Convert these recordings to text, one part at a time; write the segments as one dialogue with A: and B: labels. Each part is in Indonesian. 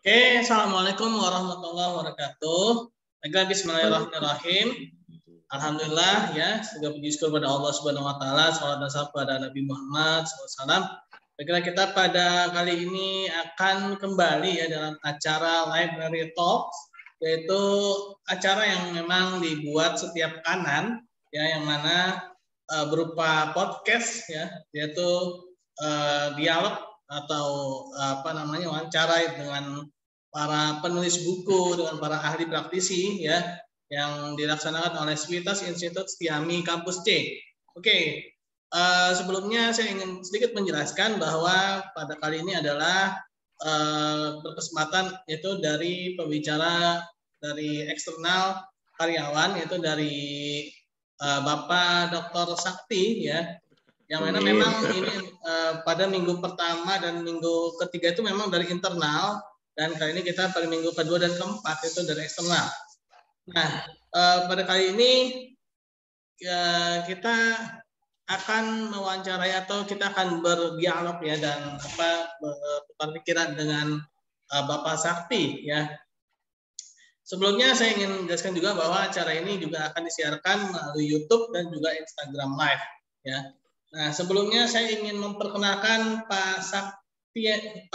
A: Assalamualaikum warahmatullahi wabarakatuh. Bismillahirrahmanirrahim. Alhamdulillah ya, segala puji syukur pada Allah Subhanahu wa taala, salawat dan salam pada Nabi Muhammad SAW. Baiklah, kita pada kali ini akan kembali ya dalam acara Library Talks, yaitu acara yang memang dibuat setiap kanan ya, yang mana berupa podcast ya, yaitu dialog atau wawancara dengan para penulis buku, dengan para ahli praktisi ya, yang dilaksanakan oleh Civitas Institute Setiami Kampus C. Oke, sebelumnya saya ingin sedikit menjelaskan bahwa pada kali ini adalah berkesempatan yaitu dari pembicara dari eksternal karyawan, yaitu dari Bapak Dr. Sakti ya, yang mana memang ini pada minggu pertama dan minggu ketiga itu memang dari internal, dan kali ini kita pada minggu kedua dan keempat itu dari eksternal. Nah, pada kali ini kita akan mewawancarai atau kita akan berdialog ya, dan bertukar pikiran dengan Bapak Sakti ya. Sebelumnya saya ingin menjelaskan juga bahwa acara ini juga akan disiarkan melalui YouTube dan juga Instagram Live ya. Nah, sebelumnya saya ingin memperkenalkan Pak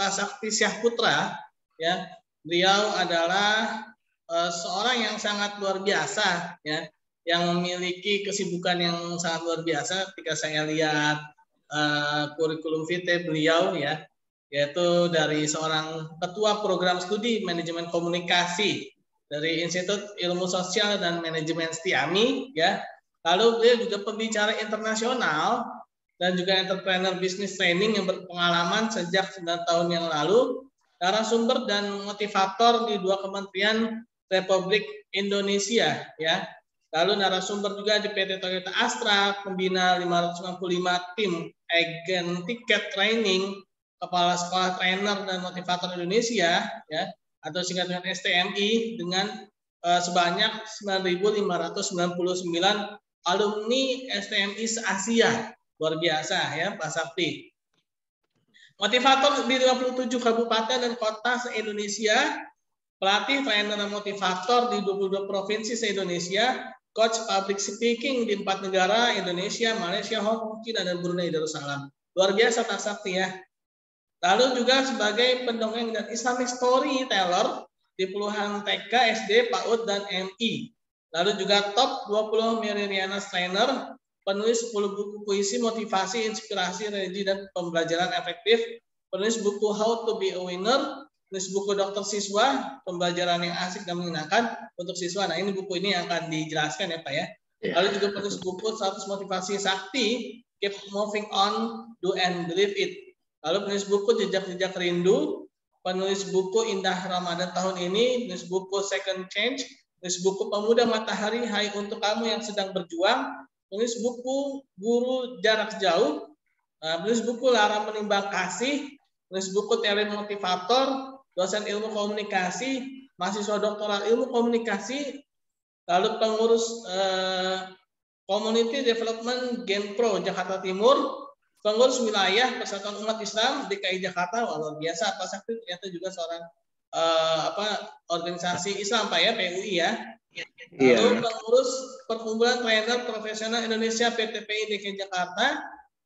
A: Sakti Syahputra ya. Beliau adalah seorang yang sangat luar biasa ya, yang memiliki kesibukan yang sangat luar biasa. Ketika saya lihat kurikulum vitae beliau ya, yaitu dari seorang ketua program studi manajemen komunikasi dari Institut Ilmu Sosial dan Manajemen Setiami ya. Lalu beliau juga pembicara internasional dan juga entrepreneur business training yang berpengalaman sejak 9 tahun yang lalu, narasumber dan motivator di 2 kementerian Republik Indonesia ya. Lalu narasumber juga di PT Toyota Astra, pembina 555 tim agen tiket training, kepala sekolah trainer dan motivator Indonesia ya, atau singkatnya STMI, dengan sebanyak 9.599 alumni STMI se-Asia. Luar biasa ya Pak Sakti. Motivator di 27 kabupaten dan kota se-Indonesia, pelatih, trainer, dan motivator di 22 provinsi se-Indonesia, coach public speaking di 4 negara, Indonesia, Malaysia, Hong Kong, China, dan Brunei Darussalam. Luar biasa Pak Sakti ya. Lalu juga sebagai pendongeng dan Islamic storyteller di puluhan TK, SD, PAUD, dan MI. Lalu juga top 20 Meridianas trainer, penulis 10 buku puisi, motivasi, inspirasi, religi, dan pembelajaran efektif, penulis buku How to be a Winner, penulis buku Dokter Siswa, pembelajaran yang asik dan menyenangkan untuk siswa. Nah, ini buku ini yang akan dijelaskan ya Pak ya. Lalu juga penulis buku 100 motivasi sakti, Keep Moving On, Do and Believe It. Lalu penulis buku Jejak-Jejak Rindu, penulis buku Indah Ramadan tahun ini, penulis buku Second Change, penulis buku Pemuda Matahari, Hai untuk kamu yang sedang berjuang, penulis buku Guru Jarak Jauh, penulis buku Lara Menimbang Kasih, penulis buku Telemotivator, dosen ilmu komunikasi, mahasiswa doktoral ilmu komunikasi, lalu pengurus Community Development Genpro Jakarta Timur, pengurus wilayah Persatuan Umat Islam DKI Jakarta. Wah, luar biasa Pak Sakti, ternyata juga seorang organisasi Islam Pak ya, PUI ya. Lalu pengurus Perkumpulan Trainer Profesional Indonesia PTPI DKI Jakarta,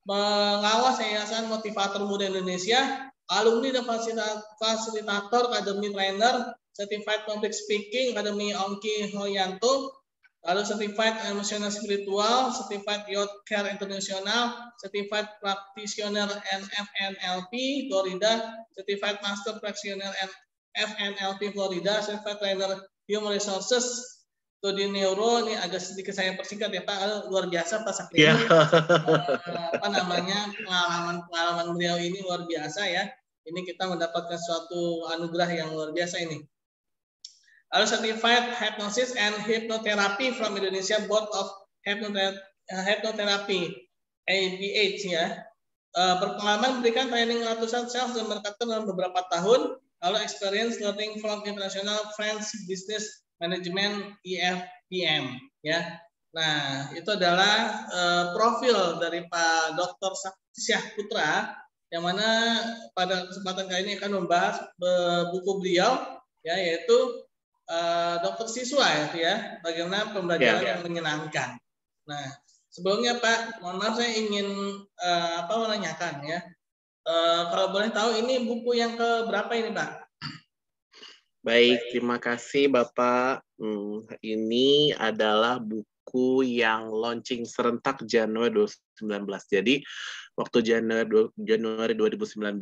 A: pengawas Yayasan Motivator Muda Indonesia, alumni dan fasilitator Akademi Trainer, Certified Public Speaking Akademi Ongki Hoyanto, lalu Certified Emotional Spiritual, Certified Youth Care International, Certified Practitioner FNLP Florida, Certified Master Practitioner FNLP Florida, Certified Trainer Human Resources Studi Neuro. Ini agak sedikit saya persingkat ya Pak, luar biasa Pak Sakti. Pengalaman beliau ini luar biasa ya. Ini kita mendapatkan suatu anugerah yang luar biasa ini. Lalu Certified Hypnosis and Hypnotherapy from Indonesia Board of Hypnotherapy ABH ya. Berpengalaman memberikan training ratusan sales dan marketer dalam beberapa tahun. Lalu experience learning from International French Business Management IFBM ya. Nah, itu adalah profil dari Pak Dr. Sakti Syahputra yang mana pada kesempatan kali ini akan membahas buku beliau, ya, yaitu Dokter Siswa, ya, bagaimana pembelajaran yang menyenangkan. Nah, sebelumnya Pak, mohon maaf saya ingin menanyakan, ya, kalau boleh tahu ini buku yang keberapa ini Pak?
B: Baik, terima kasih Bapak. Ini adalah buku yang launching serentak Januari 2019. Jadi waktu Januari 2019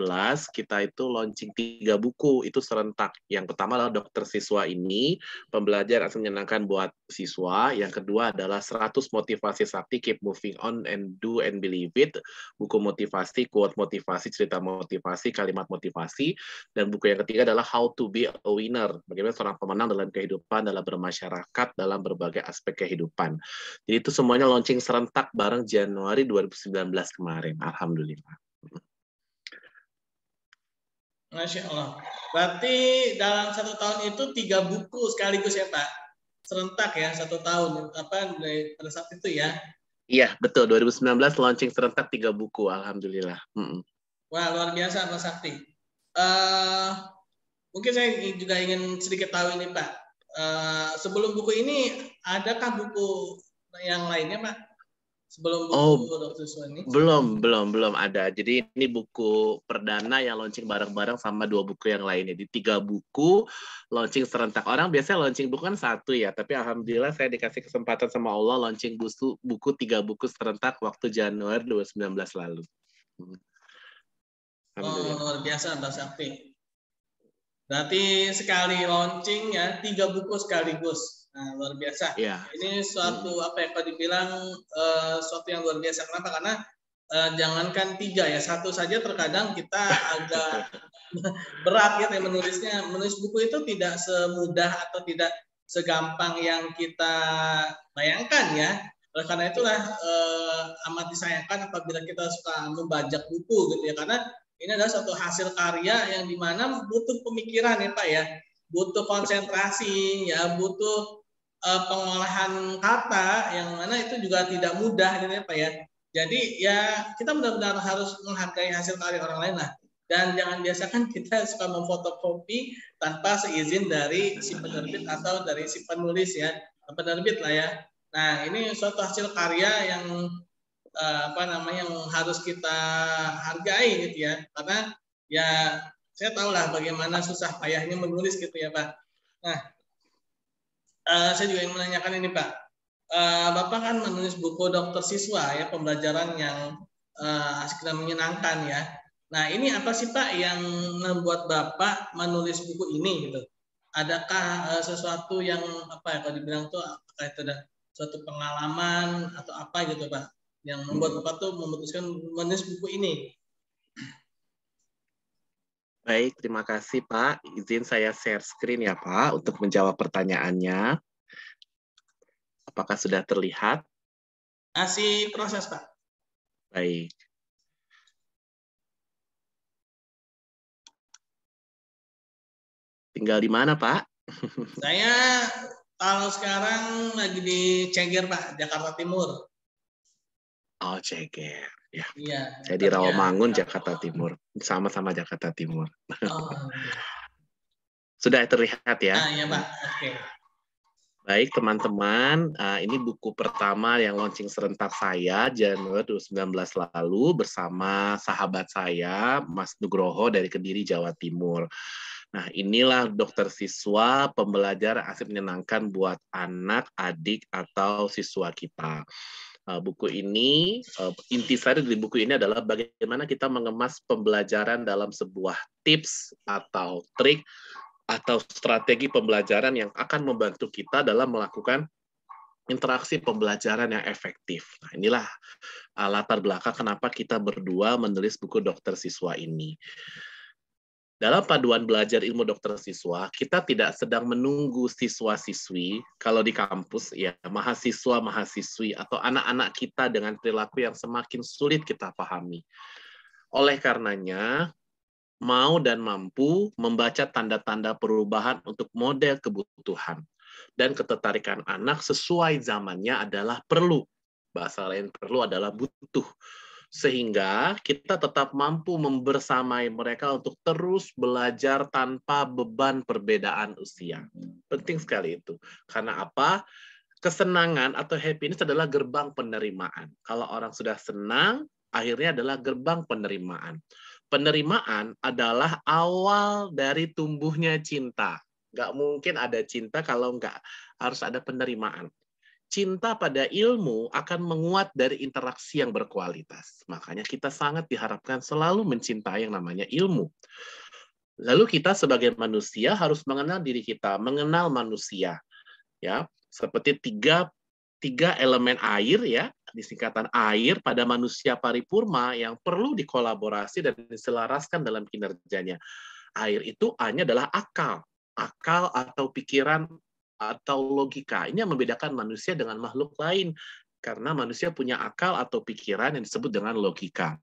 B: kita itu launching 3 buku itu serentak. Yang pertama adalah Dokter Siswa ini, pembelajar asal menyenangkan buat siswa. Yang kedua adalah 100 motivasi sakti, keep moving on and do and believe it. Buku motivasi, quote motivasi, cerita motivasi, kalimat motivasi. Dan buku yang ketiga adalah How to be a winner. Bagaimana seorang pemenang dalam kehidupan, dalam bermasyarakat, dalam berbagai aspek kehidupan. Jadi itu semuanya launching serentak bareng Januari 2019 kemarin. Alhamdulillah.
A: Masya Allah. Berarti dalam 1 tahun itu 3 buku sekaligus ya Pak? Serentak ya, 1 tahun. Pada saat itu ya?
B: Iya, betul. 2019 launching serentak 3 buku. Alhamdulillah.
A: Wah, luar biasa Pak Sakti. Mungkin saya juga ingin sedikit tahu ini Pak. Sebelum buku ini, adakah buku yang lainnya Pak? Sebelum buku Dokter Siswa ini?
B: Belum ada. Jadi ini buku perdana yang launching bareng-bareng sama 2 buku yang lainnya. Jadi 3 buku launching serentak. Orang biasanya launching buku kan 1 ya, tapi alhamdulillah saya dikasih kesempatan sama Allah launching buku 3 buku serentak waktu Januari 2019 lalu.
A: Luar biasa Mbak Sakti. Berarti sekali launching ya 3 buku sekaligus. Nah, luar biasa.
B: Ya.
A: Ini suatu kalau dibilang suatu yang luar biasa. Kenapa? Karena jangankan 3 ya, 1 saja terkadang kita agak berat ya menulisnya. Menulis buku itu tidak semudah atau tidak segampang yang kita bayangkan ya. Oleh karena itulah amat disayangkan apabila kita suka membajak buku gitu ya, karena ini adalah suatu hasil karya yang dimana butuh pemikiran ya Pak ya, butuh konsentrasi ya, butuh pengolahan kata yang mana itu juga tidak mudah gitu ya Pak ya. Jadi ya kita benar-benar harus menghargai hasil karya orang lain lah. Dan jangan biasakan kita suka memfotokopi tanpa seizin dari si penerbit atau dari si penulis ya, penerbit lah ya. Nah ini suatu hasil karya yang yang harus kita hargai gitu ya, karena ya saya tahu lah bagaimana susah payahnya menulis gitu ya Pak. Nah saya juga ingin menanyakan ini Pak, Bapak kan menulis buku Dokter Siswa ya, pembelajaran yang asik dan menyenangkan ya. Nah ini apa sih Pak yang membuat Bapak menulis buku ini gitu? Adakah sesuatu yang kalau dibilang tuh apakah itu ada suatu pengalaman atau apa gitu Pak yang membuat Bapak tuh memutuskan menulis buku ini?
B: Baik, terima kasih Pak. Izin saya share screen ya Pak untuk menjawab pertanyaannya. Apakah sudah terlihat?
A: Masih proses Pak.
B: Baik. Tinggal di mana Pak?
A: Saya kalau sekarang lagi di Ceger Pak, Jakarta Timur.
B: Oh, Ceger. Ya.
A: Iya.
B: Saya di Rawamangun, Jakarta Timur. Sama-sama Jakarta Timur.
A: Oh.
B: Sudah terlihat ya?
A: Iya Pak. Oke.
B: Baik teman-teman, ini buku pertama yang launching serentak saya Januari 2019 lalu bersama sahabat saya, Mas Nugroho dari Kediri, Jawa Timur. Nah, inilah Dokter Siswa, pembelajaran asik menyenangkan buat anak, adik, atau siswa kita. Buku ini, intisari dari buku ini adalah bagaimana kita mengemas pembelajaran dalam sebuah tips atau trik atau strategi pembelajaran yang akan membantu kita dalam melakukan interaksi pembelajaran yang efektif. Nah, inilah latar belakang kenapa kita berdua menulis buku Dokter Siswa ini. Dalam paduan belajar ilmu dokter siswa, kita tidak sedang menunggu siswa-siswi, kalau di kampus, ya mahasiswa-mahasiswi, atau anak-anak kita dengan perilaku yang semakin sulit kita pahami. Oleh karenanya, mau dan mampu membaca tanda-tanda perubahan untuk model kebutuhan. Dan ketertarikan anak sesuai zamannya adalah perlu. Bahasa lain perlu adalah butuh. Sehingga kita tetap mampu membersamai mereka untuk terus belajar tanpa beban perbedaan usia. Penting sekali itu. Karena apa? Kesenangan atau happiness adalah gerbang penerimaan. Kalau orang sudah senang, akhirnya adalah gerbang penerimaan. Penerimaan adalah awal dari tumbuhnya cinta. Nggak mungkin ada cinta kalau nggak harus ada penerimaan. Cinta pada ilmu akan menguat dari interaksi yang berkualitas. Makanya kita sangat diharapkan selalu mencintai yang namanya ilmu. Lalu kita sebagai manusia harus mengenal diri kita, mengenal manusia. Ya, seperti tiga elemen air ya, disingkatan air pada manusia paripurma yang perlu dikolaborasi dan diselaraskan dalam kinerjanya. Air itu A-nya adalah akal. Akal atau pikiran atau logika. Ini yang membedakan manusia dengan makhluk lain. Karena manusia punya akal atau pikiran yang disebut dengan logika.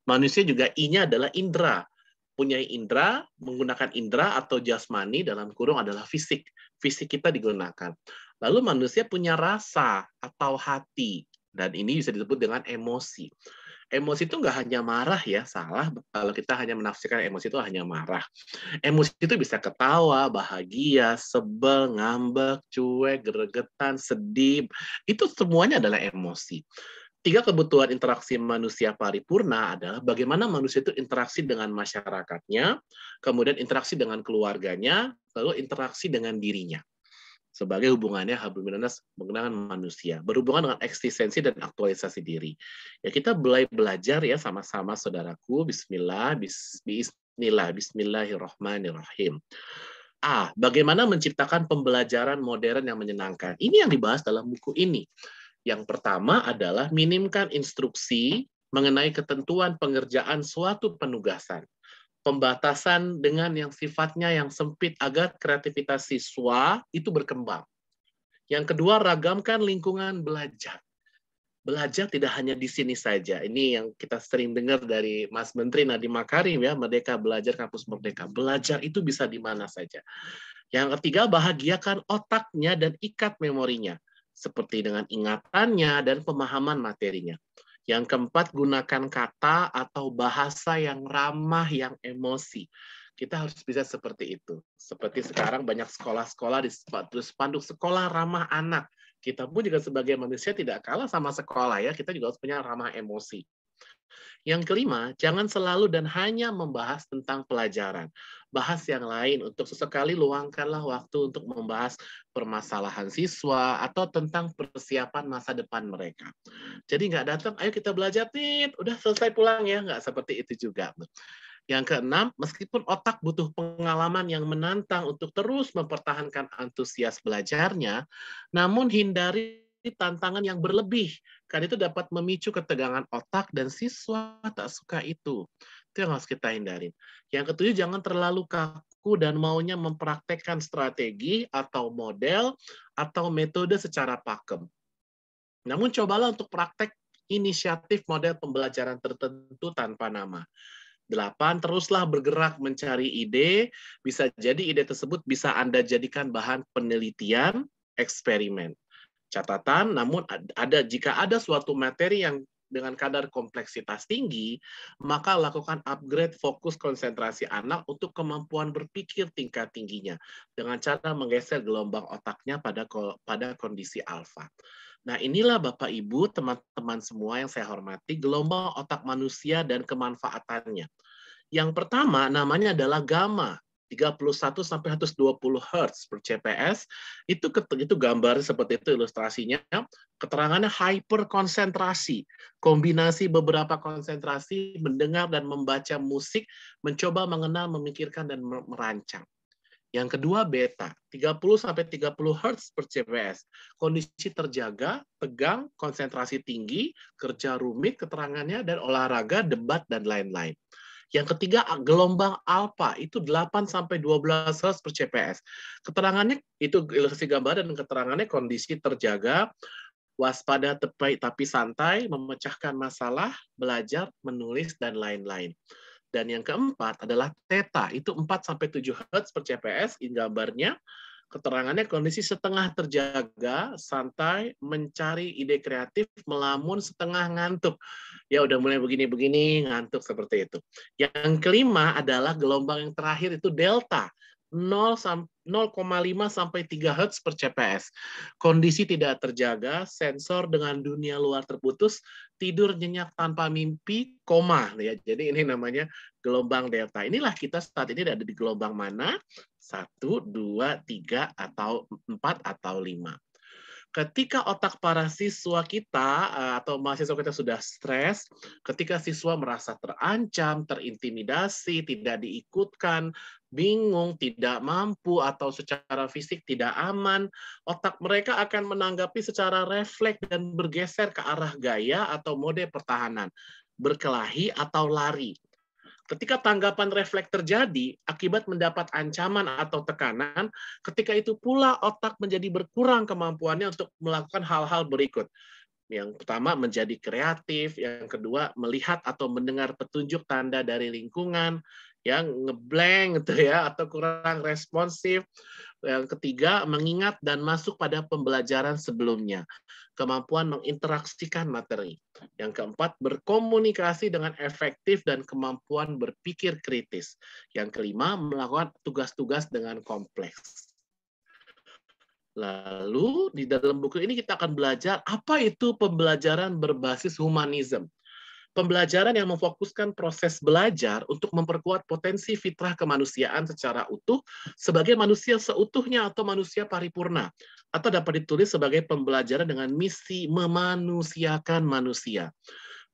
B: Manusia juga I-nya adalah indera. Punya indera, menggunakan indera atau jasmani dalam kurung adalah fisik. Fisik kita digunakan. Lalu manusia punya rasa atau hati. Dan ini bisa disebut dengan emosi. Emosi itu nggak hanya marah ya, salah kalau kita hanya menafsirkan emosi itu hanya marah. Emosi itu bisa ketawa, bahagia, sebel, ngambek, cuek, gregetan, sedih. Itu semuanya adalah emosi. Tiga kebutuhan interaksi manusia paripurna adalah bagaimana manusia itu interaksi dengan masyarakatnya, kemudian interaksi dengan keluarganya, lalu interaksi dengan dirinya. Sebagai hubungannya hablum minanas menggunakan manusia, berhubungan dengan eksistensi dan aktualisasi diri. Ya kita belajar ya sama-sama saudaraku. Bismillahirrahmanirrahim. Bagaimana menciptakan pembelajaran modern yang menyenangkan. Ini yang dibahas dalam buku ini. Yang pertama adalah minimkan instruksi mengenai ketentuan pengerjaan suatu penugasan. Pembatasan dengan yang sifatnya yang sempit agar kreativitas siswa itu berkembang. Yang kedua, ragamkan lingkungan belajar. Belajar tidak hanya di sini saja. Ini yang kita sering dengar dari Mas Menteri Nadiem Makarim ya, Merdeka Belajar Kampus Merdeka. Belajar itu bisa di mana saja. Yang ketiga, bahagiakan otaknya dan ikat memorinya, seperti dengan ingatannya dan pemahaman materinya. Yang keempat, gunakan kata atau bahasa yang ramah, yang emosi. Kita harus bisa seperti itu. Seperti sekarang banyak sekolah-sekolah di spanduk sekolah ramah anak. Kita pun juga sebagai manusia tidak kalah sama sekolah ya. Kita juga harus punya ramah emosi. Yang kelima, jangan selalu dan hanya membahas tentang pelajaran. Bahas yang lain, untuk sesekali luangkanlah waktu untuk membahas permasalahan siswa atau tentang persiapan masa depan mereka. Jadi nggak datang, ayo kita belajar, udah selesai pulang ya. Nggak seperti itu juga. Yang keenam, meskipun otak butuh pengalaman yang menantang untuk terus mempertahankan antusias belajarnya, namun hindari tantangan yang berlebih, karena itu dapat memicu ketegangan otak dan siswa tak suka itu. Itu yang harus kita hindarin. Yang ketujuh, jangan terlalu kaku dan maunya mempraktekkan strategi atau model atau metode secara pakem. Namun cobalah untuk praktek inisiatif model pembelajaran tertentu tanpa nama. 8, teruslah bergerak mencari ide. Bisa jadi ide tersebut bisa Anda jadikan bahan penelitian, eksperimen. Catatan, namun jika ada suatu materi yang dengan kadar kompleksitas tinggi, maka lakukan upgrade fokus konsentrasi anak untuk kemampuan berpikir tingkat tingginya dengan cara menggeser gelombang otaknya pada kondisi alfa. Nah, inilah Bapak Ibu, teman-teman semua yang saya hormati, gelombang otak manusia dan kemanfaatannya. Yang pertama namanya adalah gamma. 31 sampai 120 Hz per CPS, itu gambar seperti itu ilustrasinya. Keterangannya hyperkonsentrasi, kombinasi beberapa konsentrasi, mendengar dan membaca musik, mencoba mengenal, memikirkan dan merancang. Yang kedua beta, 30 sampai 30 Hz per CPS, kondisi terjaga, tegang, konsentrasi tinggi, kerja rumit keterangannya, dan olahraga, debat dan lain-lain. Yang ketiga, gelombang alfa, itu 8 sampai 12 Hz per CPS. Keterangannya, itu ilustrasi gambar dan keterangannya kondisi terjaga, waspada tapi santai, memecahkan masalah, belajar, menulis, dan lain-lain. Dan yang keempat adalah theta, itu 4 sampai 7 Hz per CPS, ini gambarnya. Keterangannya kondisi setengah terjaga, santai, mencari ide kreatif, melamun setengah ngantuk. Ya udah mulai begini-begini, ngantuk seperti itu. Yang kelima adalah gelombang yang terakhir itu delta. 0,5 sampai 3 Hz per CPS. Kondisi tidak terjaga, sensor dengan dunia luar terputus, tidur nyenyak tanpa mimpi, koma. Ya, jadi ini namanya gelombang delta. Inilah kita saat ini ada di gelombang mana? 1, 2, 3, atau 4, atau 5. Ketika otak para siswa kita atau mahasiswa kita sudah stres, ketika siswa merasa terancam, terintimidasi, tidak diikutkan, bingung, tidak mampu, atau secara fisik tidak aman, otak mereka akan menanggapi secara refleks dan bergeser ke arah gaya atau mode pertahanan, berkelahi atau lari. Ketika tanggapan refleks terjadi akibat mendapat ancaman atau tekanan, ketika itu pula otak menjadi berkurang kemampuannya untuk melakukan hal-hal berikut. Yang pertama menjadi kreatif, yang kedua melihat atau mendengar petunjuk tanda dari lingkungan, yang ngeblank gitu ya atau kurang responsif. Yang ketiga mengingat dan masuk pada pembelajaran sebelumnya. Kemampuan menginteraksikan materi. Yang keempat berkomunikasi dengan efektif dan kemampuan berpikir kritis. Yang kelima melakukan tugas-tugas dengan kompleks. Lalu di dalam buku ini kita akan belajar apa itu pembelajaran berbasis humanisme. Pembelajaran yang memfokuskan proses belajar untuk memperkuat potensi fitrah kemanusiaan secara utuh sebagai manusia seutuhnya atau manusia paripurna. Atau dapat ditulis sebagai pembelajaran dengan misi memanusiakan manusia.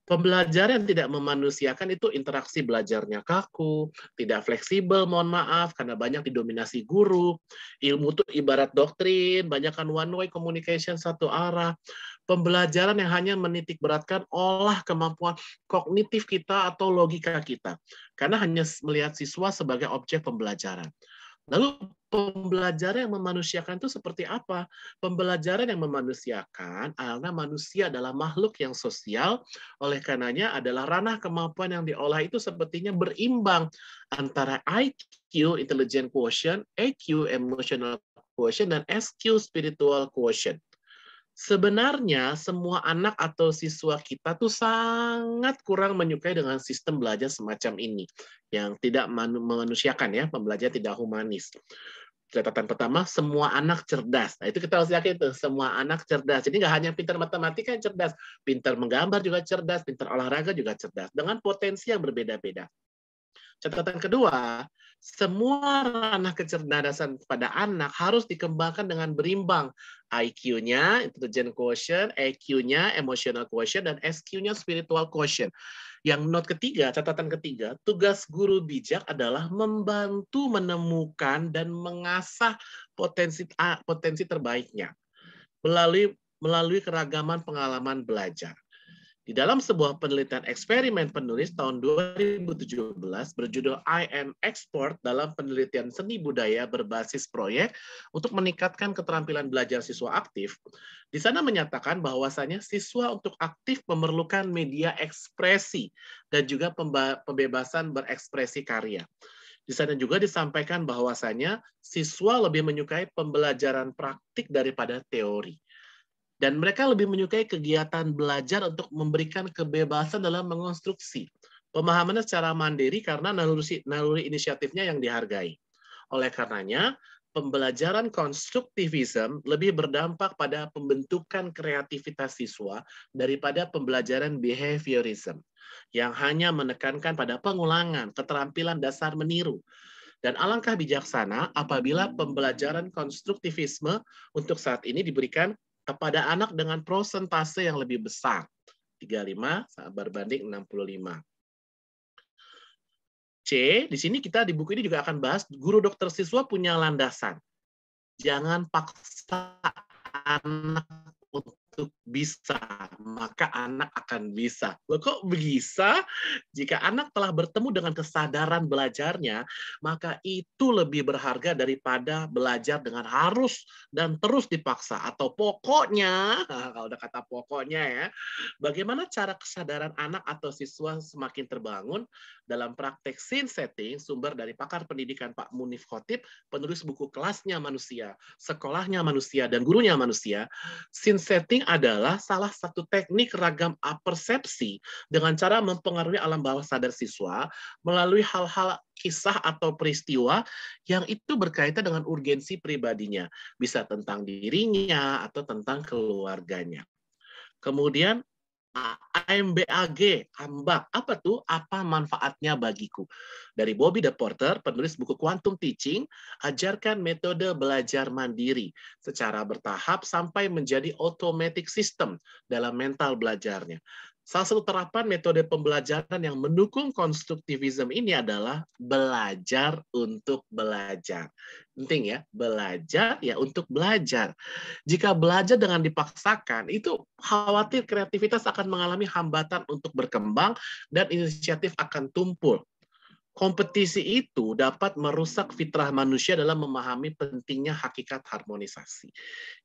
B: Pembelajaran yang tidak memanusiakan itu interaksi belajarnya kaku, tidak fleksibel, mohon maaf, karena banyak didominasi guru. Ilmu itu ibarat doktrin, banyakkan one way communication satu arah. Pembelajaran yang hanya menitik beratkan olah kemampuan kognitif kita atau logika kita. Karena hanya melihat siswa sebagai objek pembelajaran. Lalu pembelajaran yang memanusiakan itu seperti apa? Pembelajaran yang memanusiakan karena manusia adalah makhluk yang sosial, oleh karenanya adalah ranah kemampuan yang diolah itu sepertinya berimbang antara IQ, intelligent quotient, EQ, emotional quotient, dan SQ, spiritual quotient. Sebenarnya semua anak atau siswa kita tuh sangat kurang menyukai dengan sistem belajar semacam ini yang tidak memanusiakan ya, pembelajaran tidak humanis. Catatan pertama, semua anak cerdas. Nah, itu kita harus yakin tuh, semua anak cerdas. Jadi nggak hanya pintar matematika yang cerdas, pintar menggambar juga cerdas, pintar olahraga juga cerdas, dengan potensi yang berbeda-beda. Catatan kedua, semua ranah kecerdasan pada anak harus dikembangkan dengan berimbang. IQ-nya, intelligent quotient, EQ-nya, emotional quotient, dan SQ-nya, spiritual quotient. Yang note ketiga, catatan ketiga, tugas guru bijak adalah membantu menemukan dan mengasah potensi terbaiknya melalui keragaman pengalaman belajar. Di dalam sebuah penelitian eksperimen penulis tahun 2017 berjudul I Am Expert dalam penelitian seni budaya berbasis proyek untuk meningkatkan keterampilan belajar siswa aktif, di sana menyatakan bahwasanya siswa untuk aktif memerlukan media ekspresi dan juga pembebasan berekspresi karya. Di sana juga disampaikan bahwasanya siswa lebih menyukai pembelajaran praktik daripada teori. Dan mereka lebih menyukai kegiatan belajar untuk memberikan kebebasan dalam mengonstruksi. Pemahamannya secara mandiri karena naluri inisiatifnya yang dihargai. Oleh karenanya, pembelajaran konstruktivisme lebih berdampak pada pembentukan kreativitas siswa daripada pembelajaran behaviorism yang hanya menekankan pada pengulangan, keterampilan dasar meniru. Dan alangkah bijaksana apabila pembelajaran konstruktivisme untuk saat ini diberikan kepada anak dengan prosentase yang lebih besar. 35 berbanding 65. C, di sini kita di buku ini juga akan bahas guru dokter siswa punya landasan. Jangan paksa anak untuk untuk bisa, maka anak akan bisa. Loh kok bisa? Jika anak telah bertemu dengan kesadaran belajarnya, maka itu lebih berharga daripada belajar dengan harus dan terus dipaksa. Atau pokoknya, kalau udah kata pokoknya ya, bagaimana cara kesadaran anak atau siswa semakin terbangun? Dalam praktek scene setting, sumber dari pakar pendidikan Pak Munif Khotib, penulis buku Kelasnya Manusia, Sekolahnya Manusia, dan Gurunya Manusia, scene setting adalah salah satu teknik ragam apersepsi dengan cara mempengaruhi alam bawah sadar siswa melalui hal-hal kisah atau peristiwa yang itu berkaitan dengan urgensi pribadinya. Bisa tentang dirinya atau tentang keluarganya. Kemudian AMBAG, ambak. Apa tuh? Apa manfaatnya bagiku? Dari Bobby De Porter, penulis buku Quantum Teaching, ajarkan metode belajar mandiri secara bertahap sampai menjadi automatic system dalam mental belajarnya. Salah satu terapan metode pembelajaran yang mendukung konstruktivisme ini adalah belajar untuk belajar. Penting ya, belajar ya untuk belajar. Jika belajar dengan dipaksakan, itu khawatir kreativitas akan mengalami hambatan untuk berkembang dan inisiatif akan tumpul. Kompetisi itu dapat merusak fitrah manusia dalam memahami pentingnya hakikat harmonisasi.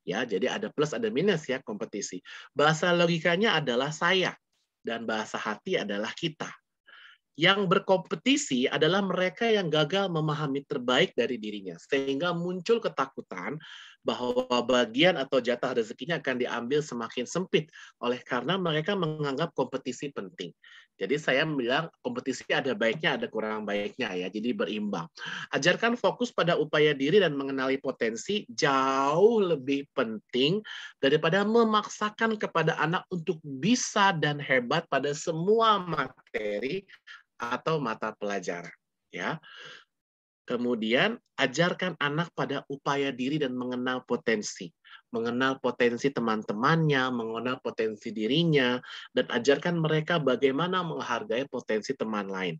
B: Ya, jadi ada plus ada minus ya kompetisi. Bahasa logikanya adalah saya dan bahasa hati adalah kita. Yang berkompetisi adalah mereka yang gagal memahami terbaik dari dirinya, sehingga muncul ketakutan bahwa bagian atau jatah rezekinya akan diambil semakin sempit, oleh karena mereka menganggap kompetisi penting. Jadi saya bilang kompetisi ada baiknya, ada kurang baiknya ya, jadi berimbang. Ajarkan fokus pada upaya diri dan mengenali potensi jauh lebih penting daripada memaksakan kepada anak untuk bisa dan hebat pada semua materi atau mata pelajaran, ya. Kemudian ajarkan anak pada upaya diri dan mengenal potensi teman-temannya, mengenal potensi dirinya, dan ajarkan mereka bagaimana menghargai potensi teman lain.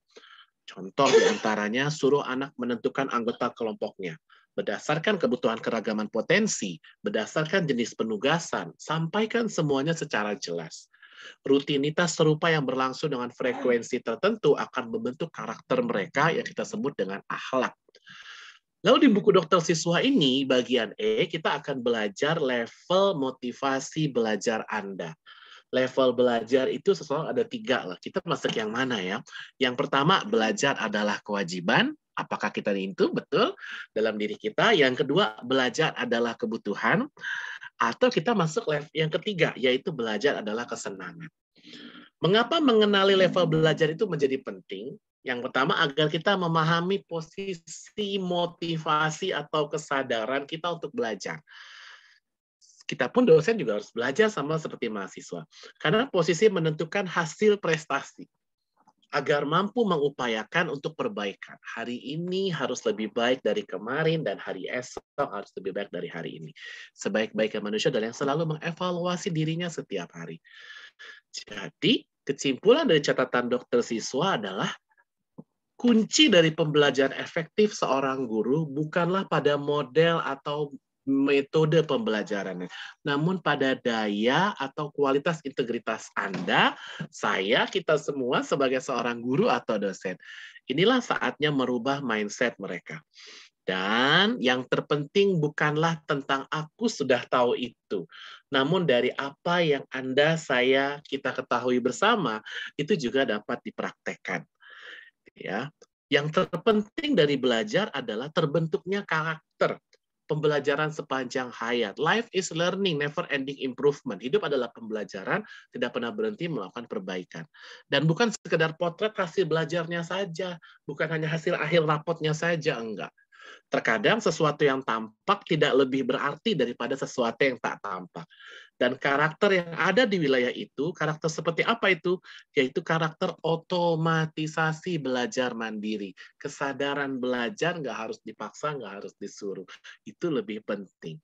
B: Contoh diantaranya suruh anak menentukan anggota kelompoknya berdasarkan kebutuhan keragaman potensi, berdasarkan jenis penugasan, sampaikan semuanya secara jelas. Rutinitas serupa yang berlangsung dengan frekuensi tertentu akan membentuk karakter mereka yang kita sebut dengan akhlak. Lalu di buku Dokter Siswa ini, bagian E, kita akan belajar level motivasi belajar Anda. Level belajar itu sesuatu ada 3 lah. Kita masuk yang mana ya? Yang pertama, belajar adalah kewajiban. Apakah kita itu betul dalam diri kita? Yang kedua, belajar adalah kebutuhan. Atau kita masuk level yang ketiga, yaitu belajar adalah kesenangan. Mengapa mengenali level belajar itu menjadi penting? Yang pertama, agar kita memahami posisi motivasi atau kesadaran kita untuk belajar. Kita pun dosen juga harus belajar sama seperti mahasiswa. Karena posisi menentukan hasil prestasi. Agar mampu mengupayakan untuk perbaikan. Hari ini harus lebih baik dari kemarin, dan hari esok harus lebih baik dari hari ini. Sebaik-baiknya manusia adalah yang selalu mengevaluasi dirinya setiap hari. Jadi, kesimpulan dari catatan dokter siswa adalah kunci dari pembelajaran efektif seorang guru bukanlah pada model atau metode pembelajarannya, namun pada daya atau kualitas integritas Anda, saya, kita semua sebagai seorang guru atau dosen. Inilah saatnya merubah mindset mereka. Dan yang terpenting bukanlah tentang aku sudah tahu itu, namun dari apa yang Anda, saya, kita ketahui bersama, itu juga dapat dipraktekkan. Ya, yang terpenting dari belajar adalah terbentuknya karakter. Pembelajaran sepanjang hayat. Life is learning, never ending improvement. Hidup adalah pembelajaran, tidak pernah berhenti melakukan perbaikan. Dan bukan sekedar potret hasil belajarnya saja, bukan hanya hasil akhir rapotnya saja, enggak. Terkadang sesuatu yang tampak tidak lebih berarti daripada sesuatu yang tak tampak. Dan karakter yang ada di wilayah itu, karakter seperti apa itu? Yaitu karakter otomatisasi belajar mandiri. Kesadaran belajar nggak harus dipaksa, nggak harus disuruh. Itu lebih penting.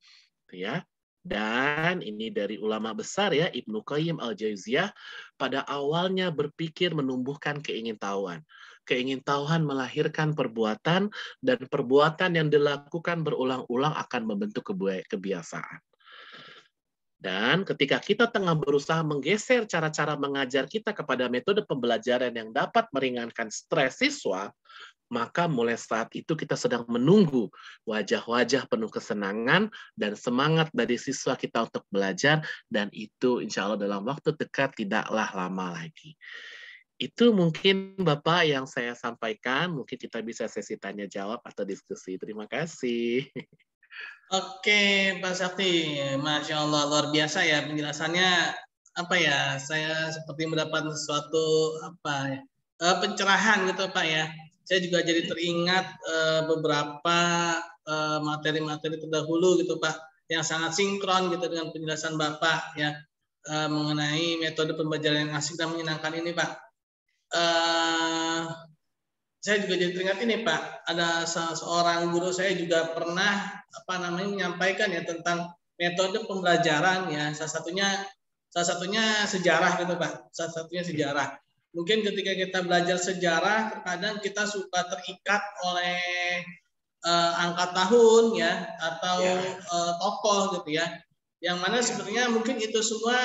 B: Ya. Dan ini dari ulama besar ya, Ibnu Qayyim al-Jauziyah, pada awalnya berpikir menumbuhkan keingintahuan. Keingintahuan melahirkan perbuatan, dan perbuatan yang dilakukan berulang-ulang akan membentuk kebiasaan. Dan ketika kita tengah berusaha menggeser cara-cara mengajar kita kepada metode pembelajaran yang dapat meringankan stres siswa, maka mulai saat itu kita sedang menunggu wajah-wajah penuh kesenangan dan semangat dari siswa kita untuk belajar, dan itu insya Allah dalam waktu dekat tidaklah lama lagi. Itu mungkin Bapak yang saya sampaikan, mungkin kita bisa sesi tanya jawab atau diskusi. Terima kasih.
A: Oke, Pak Sakti, Masya Allah luar biasa ya penjelasannya. Apa ya, saya seperti mendapat sesuatu apa ya, pencerahan gitu Pak ya. Saya juga jadi teringat beberapa materi-materi terdahulu gitu Pak, yang sangat sinkron gitu dengan penjelasan Bapak ya mengenai metode pembelajaran yang asik dan menyenangkan ini Pak. Saya juga jadi teringat ini Pak, ada seorang guru saya juga pernah menyampaikan ya tentang metode pembelajaran ya, salah satunya sejarah gitu Pak, salah satunya sejarah. Mungkin ketika kita belajar sejarah, terkadang kita suka terikat oleh angka tahun ya atau tokoh gitu ya, yang mana sebenarnya mungkin itu semua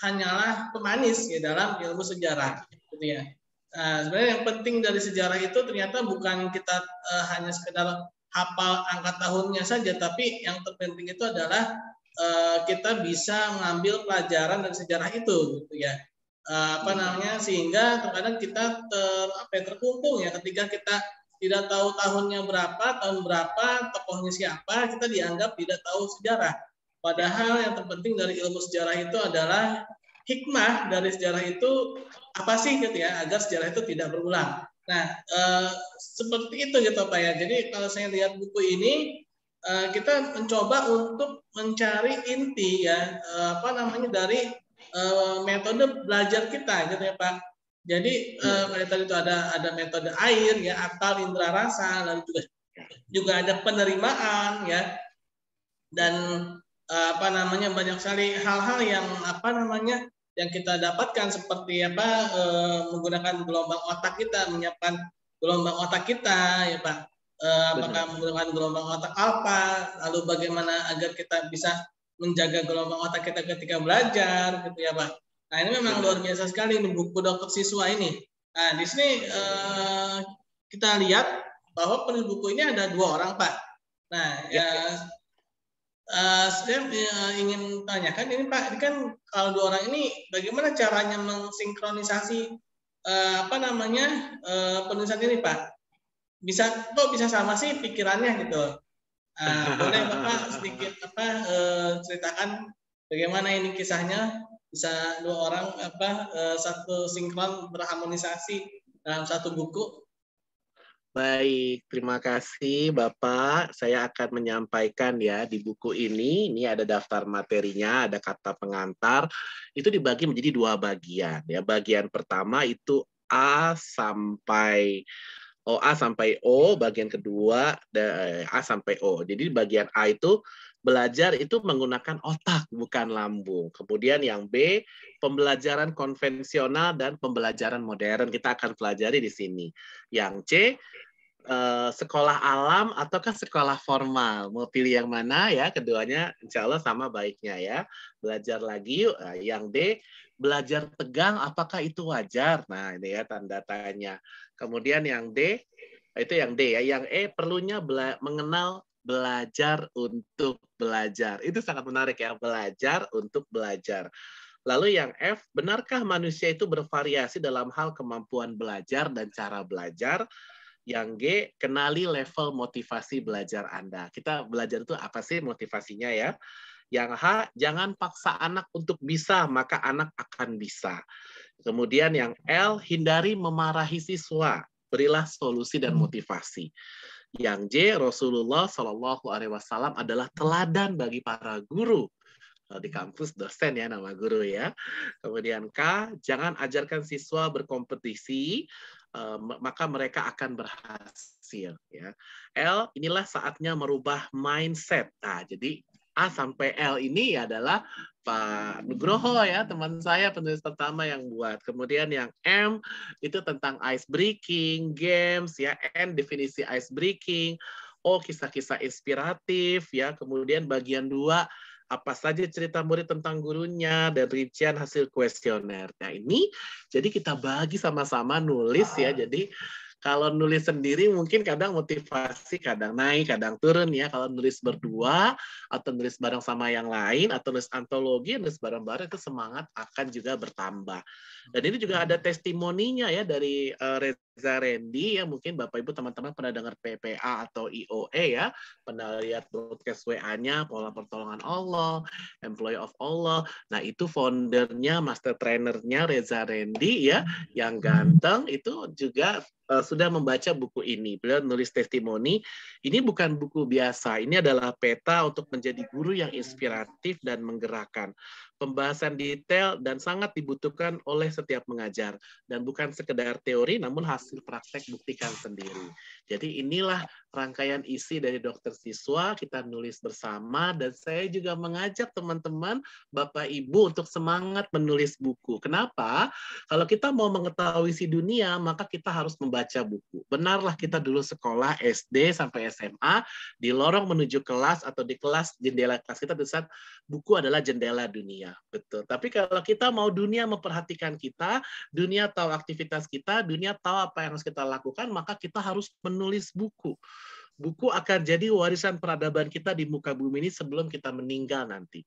A: hanyalah pemanis ya dalam ilmu sejarah gitu ya. Nah, sebenarnya yang penting dari sejarah itu ternyata bukan kita hanya sekedar hafal angka tahunnya saja, tapi yang terpenting itu adalah kita bisa mengambil pelajaran dari sejarah itu, gitu ya. Sehingga terkadang kita terkungkung ya ketika kita tidak tahu tahun berapa, tokohnya siapa, kita dianggap tidak tahu sejarah. Padahal yang terpenting dari ilmu sejarah itu adalah hikmah dari sejarah itu apa sih gitu ya, agar sejarah itu tidak berulang. Nah, seperti itu gitu Pak ya. Jadi kalau saya lihat buku ini, kita mencoba untuk mencari inti ya dari metode belajar kita gitu ya Pak. Jadi tadi itu ada metode air ya, akal, indera rasa, lalu juga ada penerimaan ya, dan banyak sekali hal-hal yang yang kita dapatkan seperti menggunakan gelombang otak kita, menyiapkan gelombang otak kita ya Pak. Apakah menggunakan gelombang otak alfa, lalu bagaimana agar kita bisa menjaga gelombang otak kita ketika belajar gitu ya Pak. Nah, ini memang luar biasa sekali ini buku dokter siswa ini. Nah, di sini kita lihat bahwa penulis buku ini ada 2 orang Pak. Nah, saya ingin tanyakan ini Pak, ini kan kalau 2 orang ini bagaimana caranya mensinkronisasi penulisan ini Pak? Bisa sama sih pikirannya gitu. Boleh Bapak sedikit ceritakan bagaimana ini kisahnya bisa 2 orang satu sinkron berharmonisasi dalam satu buku?
B: Baik, terima kasih Bapak. Saya akan menyampaikan ya di buku ini ada daftar materinya, ada kata pengantar. Itu dibagi menjadi 2 bagian ya. Bagian pertama itu A sampai O, bagian kedua A sampai O. Jadi bagian A itu belajar itu menggunakan otak bukan lambung. Kemudian yang B, pembelajaran konvensional dan pembelajaran modern, kita akan pelajari di sini. Yang C, sekolah alam ataukah sekolah formal, mau pilih yang mana ya? Keduanya insya Allah sama baiknya ya. Belajar lagi yuk. Yang D, belajar tegang apakah itu wajar? Nah ini ya tanda tanya. Kemudian yang D, itu yang D ya. Yang E, perlunya mengenal belajar untuk belajar. Itu sangat menarik ya, belajar untuk belajar. Lalu yang F, benarkah manusia itu bervariasi dalam hal kemampuan belajar dan cara belajar? Yang G, kenali level motivasi belajar Anda. Kita belajar itu apa sih motivasinya ya? Yang H, jangan paksa anak untuk bisa, maka anak akan bisa. Kemudian yang L, hindari memarahi siswa, berilah solusi dan motivasi. Yang J, Rasulullah SAW adalah teladan bagi para guru. Di kampus dosen ya nama guru ya. Kemudian K, jangan ajarkan siswa berkompetisi, maka mereka akan berhasil ya. L, inilah saatnya merubah mindset. Nah, jadi A sampai L ini adalah Pak Nugroho ya, teman saya penulis pertama yang buat. Kemudian yang M itu tentang ice breaking, games ya, N definisi ice breaking, O kisah-kisah inspiratif ya. Kemudian bagian 2 apa saja cerita murid tentang gurunya, dan rincian hasil kuesioner. Nah ini, jadi kita bagi sama-sama nulis ya, jadi kalau nulis sendiri mungkin kadang motivasi kadang naik, kadang turun ya. Kalau nulis berdua atau nulis bareng sama yang lain atau nulis antologi, nulis bareng-bareng itu semangat akan juga bertambah. Dan ini juga ada testimoninya ya dari Reza Randy ya, mungkin Bapak Ibu teman-teman pernah dengar PPA atau IOE ya, pernah lihat broadcast WA-nya Pola Pertolongan Allah, Employee of Allah. Nah, itu foundernya, master trainernya Reza Randy ya, yang ganteng itu juga sudah membaca buku ini. Beliau nulis testimoni. Ini bukan buku biasa. Ini adalah peta untuk menjadi guru yang inspiratif dan menggerakkan. Pembahasan detail dan sangat dibutuhkan oleh setiap mengajar. Dan bukan sekedar teori, namun hasil praktek buktikan sendiri. Jadi inilah rangkaian isi dari Dokter Siswa. Kita nulis bersama dan saya juga mengajak teman-teman, Bapak Ibu untuk semangat menulis buku. Kenapa? Kalau kita mau mengetahui isi dunia, maka kita harus membaca buku. Benarlah kita dulu sekolah SD sampai SMA, di lorong menuju kelas atau di kelas, jendela kelas kita tulisan buku adalah jendela dunia. Betul. Tapi kalau kita mau dunia memperhatikan kita, dunia tahu aktivitas kita, dunia tahu apa yang harus kita lakukan, maka kita harus menulis buku. Buku akan jadi warisan peradaban kita di muka bumi ini sebelum kita meninggal nanti.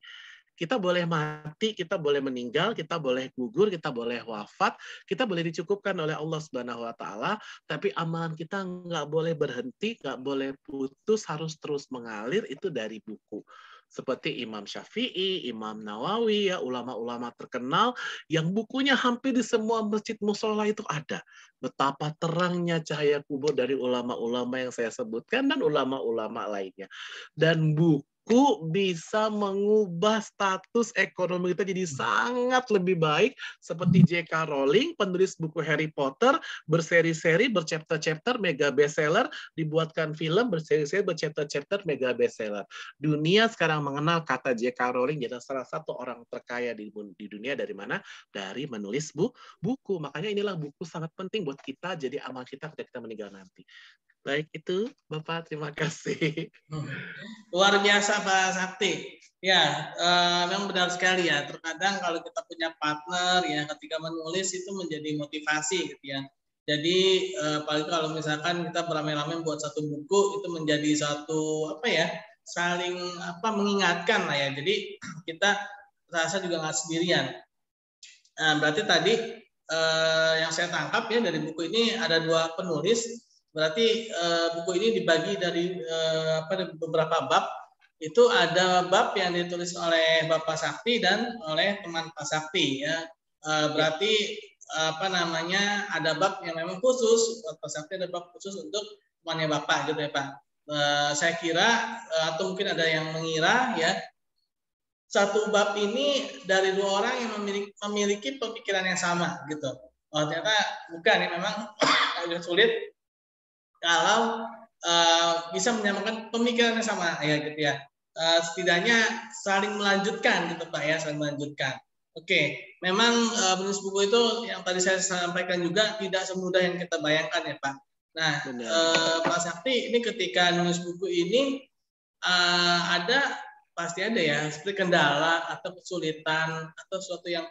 B: Kita boleh mati, kita boleh meninggal, kita boleh gugur, kita boleh wafat, kita boleh dicukupkan oleh Allah Subhanahu wa Ta'ala, tapi amalan kita nggak boleh berhenti, nggak boleh putus, harus terus mengalir, itu dari buku. Seperti Imam Syafi'i, Imam Nawawi, ya ulama-ulama terkenal yang bukunya hampir di semua masjid musola itu ada. Betapa terangnya cahaya kubur dari ulama-ulama yang saya sebutkan dan ulama-ulama lainnya. Dan buku bisa mengubah status ekonomi kita jadi sangat lebih baik, seperti J.K. Rowling, penulis buku Harry Potter, berseri-seri, berchapter-chapter, mega bestseller, dibuatkan film, berseri-seri, berchapter-chapter, mega bestseller. Dunia sekarang mengenal kata J.K. Rowling jadi salah satu orang terkaya di dunia. Dari mana? Dari menulis buku. Makanya inilah buku sangat penting buat kita, jadi amal kita ketika kita meninggal nanti. Baik, itu Bapak, terima kasih.
A: Luar biasa Pak Sakti. Ya, memang benar sekali ya. Terkadang kalau kita punya partner ya, ketika menulis itu menjadi motivasi gitu ya. Jadi apalagi kalau misalkan kita beramai-ramai buat satu buku, itu menjadi satu apa ya, saling mengingatkan lah ya. Jadi kita rasa juga nggak sendirian. Nah, berarti tadi yang saya tangkap ya dari buku ini ada 2 penulis. Berarti buku ini dibagi dari beberapa bab. Itu ada bab yang ditulis oleh Bapak Sakti dan oleh teman Pak Sakti ya. Berarti ada bab yang memang khusus Bapak Sakti, ada bab khusus untuk temannya Bapak gitu ya Pak. Saya kira atau mungkin ada yang mengira ya, satu bab ini dari 2 orang yang memiliki pemikiran yang sama gitu. Ternyata bukan ya, memang agak sulit kalau bisa menyamakan pemikiran yang sama ya gitu ya. Setidaknya saling melanjutkan gitu Pak ya, saling melanjutkan. Oke, memang menulis buku itu yang tadi saya sampaikan juga tidak semudah yang kita bayangkan ya Pak. Nah, Pak Sakti ini ketika menulis buku ini pasti ada ya seperti kendala atau kesulitan atau sesuatu yang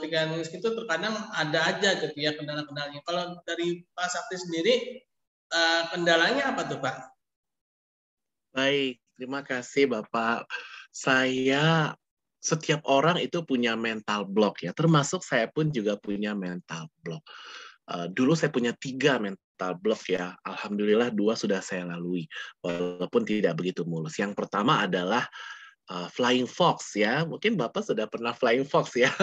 A: ketika nulis itu terkadang ada aja gitu ya kendala-kendalanya. Kalau dari Pak Sakti sendiri kendalanya apa tuh Pak?
B: Baik, terima kasih Bapak. Setiap orang itu punya mental block ya, termasuk saya pun juga punya mental block. Dulu saya punya 3 mental block ya, alhamdulillah 2 sudah saya lalui, walaupun tidak begitu mulus. Yang pertama adalah flying fox ya, mungkin Bapak sudah pernah flying fox ya.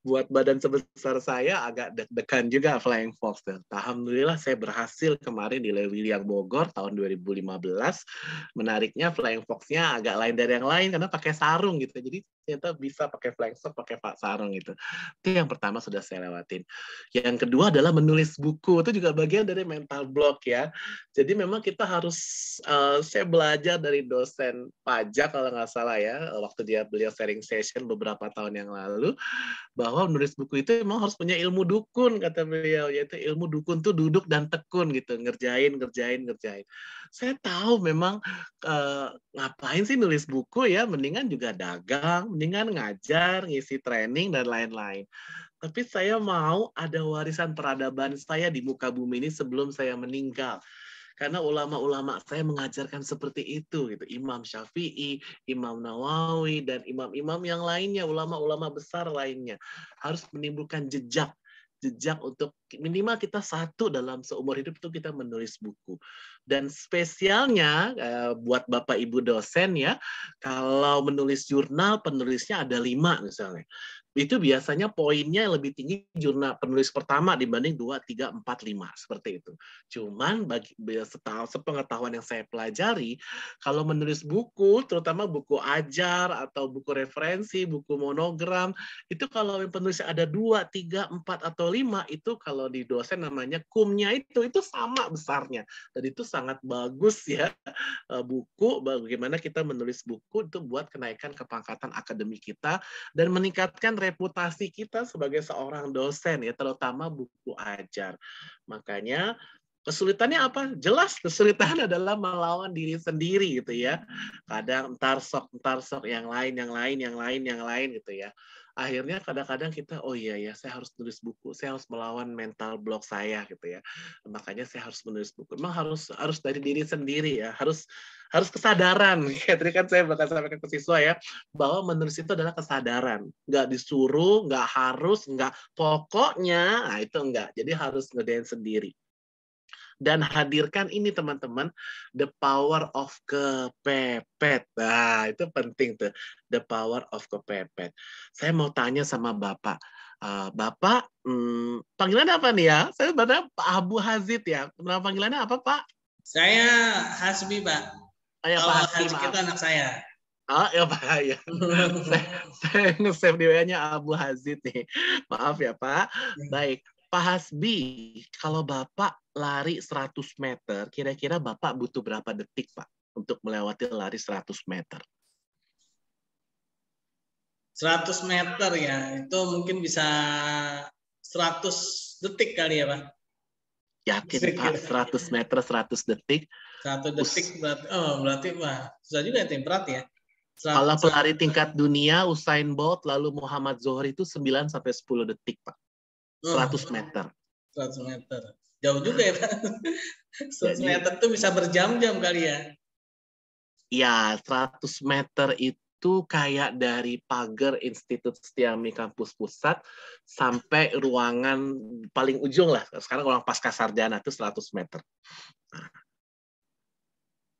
B: Buat badan sebesar saya agak deg-degan juga flying fox. Alhamdulillah saya berhasil kemarin di Lewiliang Bogor tahun 2015. Menariknya flying fox-nya agak lain dari yang lain karena pakai sarung gitu. Jadi ternyata bisa pakai flying fox, pakai sarung gitu. Itu yang pertama sudah saya lewatin. Yang kedua adalah menulis buku. Itu juga bagian dari mental block ya. Jadi memang kita harus, saya belajar dari dosen pajak kalau nggak salah, salah ya, waktu beliau sharing session beberapa tahun yang lalu, bahwa menulis buku itu memang harus punya ilmu dukun, kata beliau, yaitu ilmu dukun tuh duduk dan tekun gitu, ngerjain. Saya tahu memang ngapain sih nulis buku ya, mendingan juga dagang, mendingan ngajar, ngisi training dan lain-lain. Tapi saya mau ada warisan peradaban saya di muka bumi ini sebelum saya meninggal. Karena ulama-ulama saya mengajarkan seperti itu, gitu. Imam Syafi'i, Imam Nawawi, dan imam-imam yang lainnya, ulama-ulama besar lainnya, harus menimbulkan jejak untuk minimal kita satu dalam seumur hidup itu kita menulis buku. Dan spesialnya buat Bapak Ibu dosen ya, kalau menulis jurnal penulisnya ada 5 misalnya. Itu biasanya poinnya lebih tinggi jurnal penulis pertama dibanding 2, 3, 4, 5 seperti itu. Cuman bagi sepengetahuan yang saya pelajari, kalau menulis buku, terutama buku ajar atau buku referensi, buku monogram, itu kalau penulisnya ada 2, 3, 4 atau 5, itu kalau di dosen namanya kumnya itu sama besarnya. Dan itu sangat bagus ya buku, bagaimana kita menulis buku itu buat kenaikan kepangkatan akademik kita dan meningkatkan reputasi kita sebagai seorang dosen ya, terutama buku ajar. Makanya kesulitannya apa? Jelas kesulitan adalah melawan diri sendiri gitu ya. Kadang entar sok yang lain gitu ya. Akhirnya kadang-kadang kita, oh iya ya, saya harus tulis buku, saya harus melawan mental block saya gitu ya. Makanya saya harus menulis buku. Memang harus dari diri sendiri ya, harus kesadaran. Kayak tadi kan saya bakal sampaikan ke siswa ya, bahwa menulis itu adalah kesadaran. Nggak disuruh, nggak harus, nggak pokoknya, nah itu enggak. Jadi harus ngedain sendiri. Dan hadirkan ini teman-teman, the power of kepepet. Nah, itu penting tuh, the power of kepepet. Saya mau tanya sama Bapak. Bapak, panggilannya apa nih ya? Saya sebenarnya Pak Abu Hazid ya. Nama panggilannya apa, Pak?
A: Saya Hasbi, Pak.
B: Ya,
A: Kalau
B: Pak Hasbi,
A: Hasbi itu anak saya.
B: Oh, ya Pak, ya. saya nge-save di WA-nya Abu Hazid nih. Maaf ya Pak. Baik, Pak Hasbi, kalau Bapak lari 100 meter, kira-kira Bapak butuh berapa detik Pak untuk melewati lari 100 meter?
A: 100 meter ya, itu mungkin bisa 100 detik kali ya Pak.
B: Yakin Pak, 100 meter 100 detik?
A: 1 detik berarti wah, susah juga ya, berat ya.
B: Kalau pelari tingkat dunia, Usain Bolt lalu Muhammad Zohri itu 9 sampai 10 detik, Pak. 100 meter.
A: 100 meter. Jauh juga ya, Pak. 100 meter itu bisa berjam-jam kali ya.
B: Ya, 100 meter itu kayak dari pagar Institut Setiami Kampus Pusat sampai ruangan paling ujung lah. Sekarang ruang pasca sarjana itu 100 meter.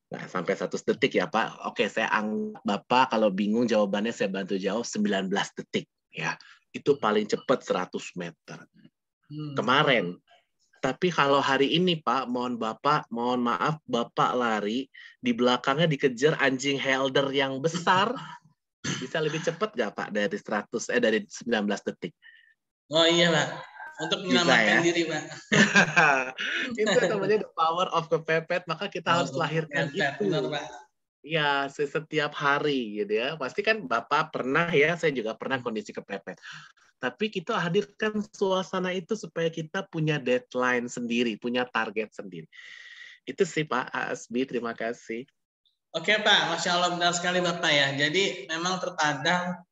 B: Nah, sampai 100 detik ya Pak. Oke, saya anggap Bapak kalau bingung jawabannya saya bantu jawab 19 detik. Ya, itu paling cepat 100 meter. Kemarin. Tapi kalau hari ini Pak, mohon maaf Bapak lari, di belakangnya dikejar anjing helder yang besar, bisa lebih cepat nggak Pak dari 19 detik?
A: Oh iya Pak. Untuk menyelamatkan diri, Pak.
B: Itu namanya the power of kepepet, maka kita harus lahirkan itu.
A: Benar, Pak.
B: Ya, setiap hari gitu ya. Pasti kan Bapak pernah ya, saya juga pernah kondisi kepepet. Tapi kita hadirkan suasana itu supaya kita punya deadline sendiri, punya target sendiri. Itu sih Pak Hasbi, terima kasih.
A: Oke Pak, Masya Allah benar sekali Bapak ya. Jadi memang terkadang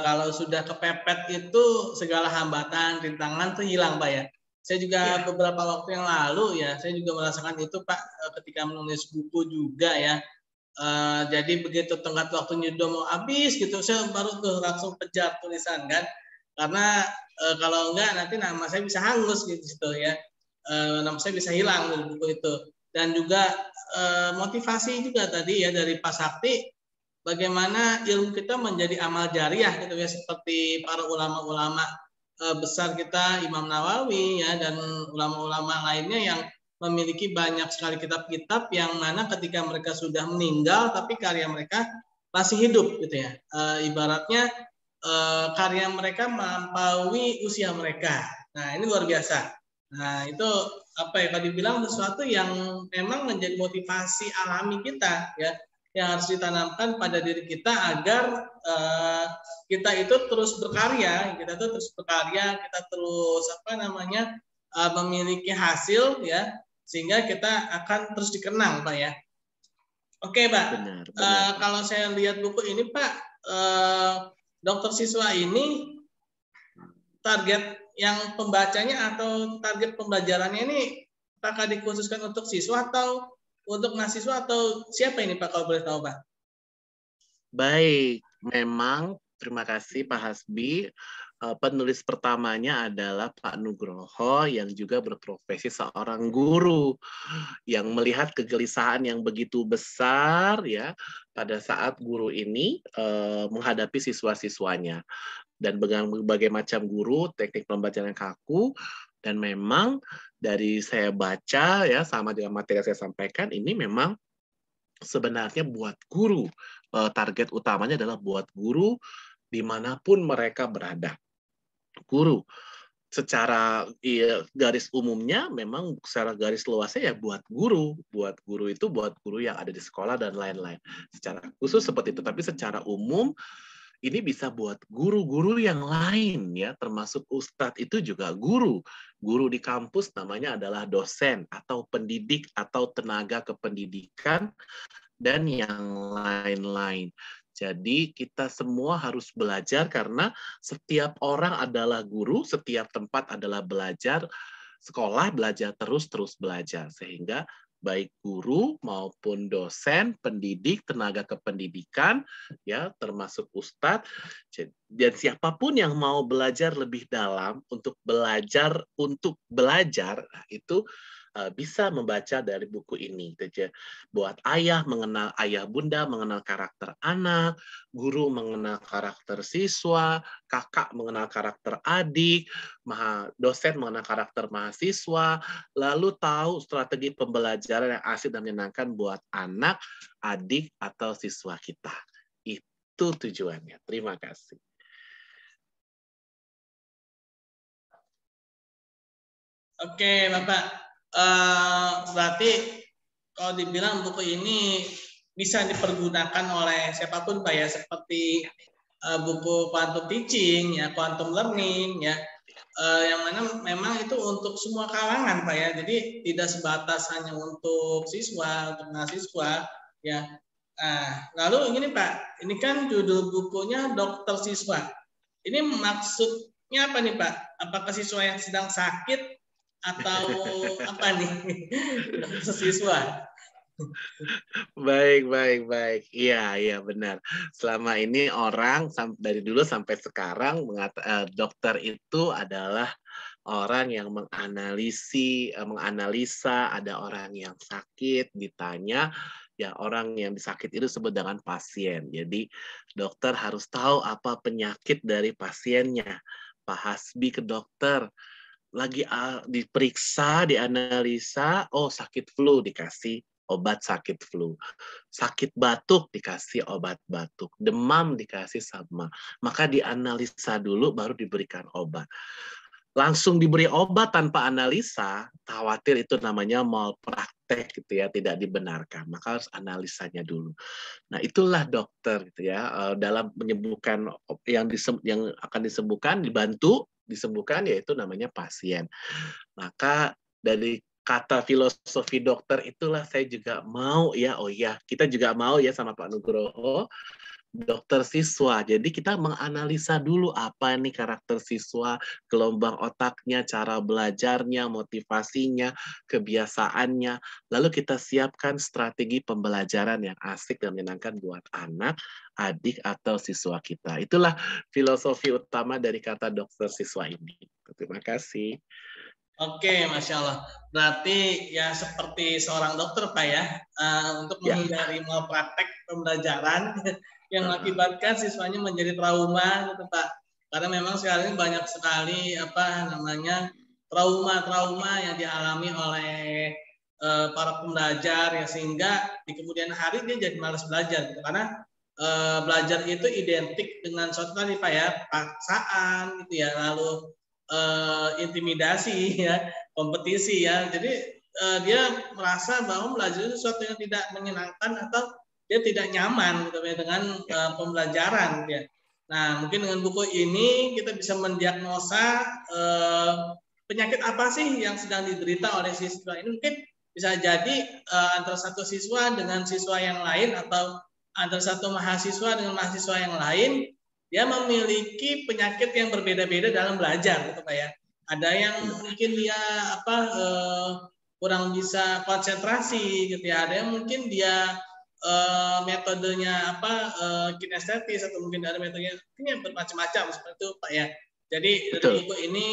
A: kalau sudah kepepet itu segala hambatan, rintangan tuh hilang Pak ya. Saya juga beberapa waktu yang lalu ya, saya juga merasakan itu Pak ketika menulis buku juga ya. Jadi begitu tenggat waktunya udah mau habis gitu, saya baru tuh langsung kejar tulisan kan. Karena kalau enggak nanti nama saya bisa hangus gitu ya, nama saya bisa hilang dari buku itu. Dan juga motivasi juga tadi ya dari Pak Sakti, bagaimana ilmu kita menjadi amal jariah gitu ya, seperti para ulama-ulama besar kita, Imam Nawawi ya, dan ulama-ulama lainnya yang memiliki banyak sekali kitab-kitab yang mana ketika mereka sudah meninggal tapi karya mereka masih hidup gitu ya. Ibaratnya karya mereka melampaui usia mereka. Nah, ini luar biasa. Nah, itu apa ya, kalau dibilang sesuatu yang memang menjadi motivasi alami kita ya. yang harus ditanamkan pada diri kita agar kita itu terus berkarya, kita terus memiliki hasil ya, sehingga kita akan terus dikenang, Pak ya. Oke, Pak.
B: Benar.
A: Kalau saya lihat buku ini, Pak, dokter siswa ini target yang pembacanya atau target pembelajarannya ini apakah dikhususkan untuk siswa atau untuk mahasiswa atau siapa ini Pak, kalau boleh tahu Pak?
B: Baik, memang terima kasih Pak Hasbi. Penulis pertamanya adalah Pak Nugroho yang juga berprofesi seorang guru yang melihat kegelisahan yang begitu besar ya pada saat guru ini menghadapi siswa-siswanya dan berbagai macam guru, teknik pembelajaran yang kaku, dan memang dari saya baca ya sama dengan materi yang saya sampaikan ini memang sebenarnya buat guru. Target utamanya adalah buat guru dimanapun mereka berada. Guru secara garis umumnya memang secara garis luasnya ya buat guru itu buat guru yang ada di sekolah dan lain-lain. Secara khusus seperti itu, tapi secara umum ini bisa buat guru-guru yang lain ya, termasuk ustadz itu juga guru. Guru di kampus namanya adalah dosen atau pendidik atau tenaga kependidikan dan yang lain-lain. Jadi kita semua harus belajar karena setiap orang adalah guru, setiap tempat adalah belajar, sekolah belajar terus belajar, sehingga baik guru maupun dosen, pendidik, tenaga kependidikan, ya termasuk ustadz, dan siapapun yang mau belajar lebih dalam untuk belajar itu bisa membaca dari buku ini. Buat ayah mengenal ayah bunda, mengenal karakter anak, guru mengenal karakter siswa, kakak mengenal karakter adik, dosen mengenal karakter mahasiswa, lalu tahu strategi pembelajaran yang asik dan menyenangkan buat anak, adik, atau siswa kita. Itu tujuannya. Terima kasih.
A: Oke, Bapak. Berarti kalau dibilang buku ini bisa dipergunakan oleh siapapun, Pak ya, seperti buku quantum teaching, ya, quantum learning, ya, yang mana memang itu untuk semua kalangan, Pak ya. Jadi tidak sebatas hanya untuk siswa, untuk mahasiswa, ya. Nah, lalu ini Pak, ini kan judul bukunya Dokter Siswa. Ini maksudnya apa nih Pak? Apakah siswa yang sedang sakit atau apa nih? Dokter siswa.
B: Baik. Iya, benar. Selama ini orang dari dulu sampai sekarang dokter itu adalah orang yang menganalisa, ada orang yang sakit, ditanya, ya orang yang sakit itu disebut dengan pasien. Jadi dokter harus tahu apa penyakit dari pasiennya. Pak Hasbi ke dokter, lagi diperiksa, dianalisa, oh sakit flu, dikasih obat sakit flu. Sakit batuk, dikasih obat batuk. Demam, dikasih sama. Maka dianalisa dulu, baru diberikan obat. Langsung diberi obat tanpa analisa, khawatir itu namanya malpraktek gitu ya, tidak dibenarkan. Maka harus analisanya dulu. Nah, itulah dokter gitu ya, dalam menyembuhkan yang akan disembuhkan, dibantu disembuhkan, yaitu namanya pasien. Maka dari kata filosofi dokter itulah saya juga mau ya, kita juga mau ya sama Pak Nugroho, dokter siswa. Jadi kita menganalisa dulu apa nih karakter siswa, gelombang otaknya, cara belajarnya, motivasinya, kebiasaannya. Lalu kita siapkan strategi pembelajaran yang asik dan menyenangkan buat anak, adik, atau siswa kita. Itulah filosofi utama dari kata dokter siswa ini. Terima kasih.
A: Oke, Masya Allah. Berarti ya seperti seorang dokter, Pak ya, untuk menghindari malpraktek pembelajaran yang mengakibatkan siswanya menjadi trauma, gitu Pak. Karena memang sekarang ini banyak sekali trauma-trauma yang dialami oleh para pembelajar ya, sehingga di kemudian hari dia jadi malas belajar, gitu. Karena belajar itu identik dengan suatu tadi Pak ya, paksaan gitu ya, lalu intimidasi ya, kompetisi ya. Jadi dia merasa bahwa belajar itu sesuatu yang tidak menyenangkan atau dia tidak nyaman gitu ya dengan pembelajaran ya. Nah, mungkin dengan buku ini kita bisa mendiagnosa penyakit apa sih yang sedang diderita oleh siswa ini. Mungkin bisa jadi antara satu siswa dengan siswa yang lain atau antara satu mahasiswa dengan mahasiswa yang lain, dia memiliki penyakit yang berbeda-beda dalam belajar, gitu Pak ya. Ada yang mungkin dia kurang bisa konsentrasi, gitu ya. Ada yang mungkin dia metodenya kinestetis atau mungkin ada metodenya bermacam-macam seperti itu Pak ya. Jadi dari buku ini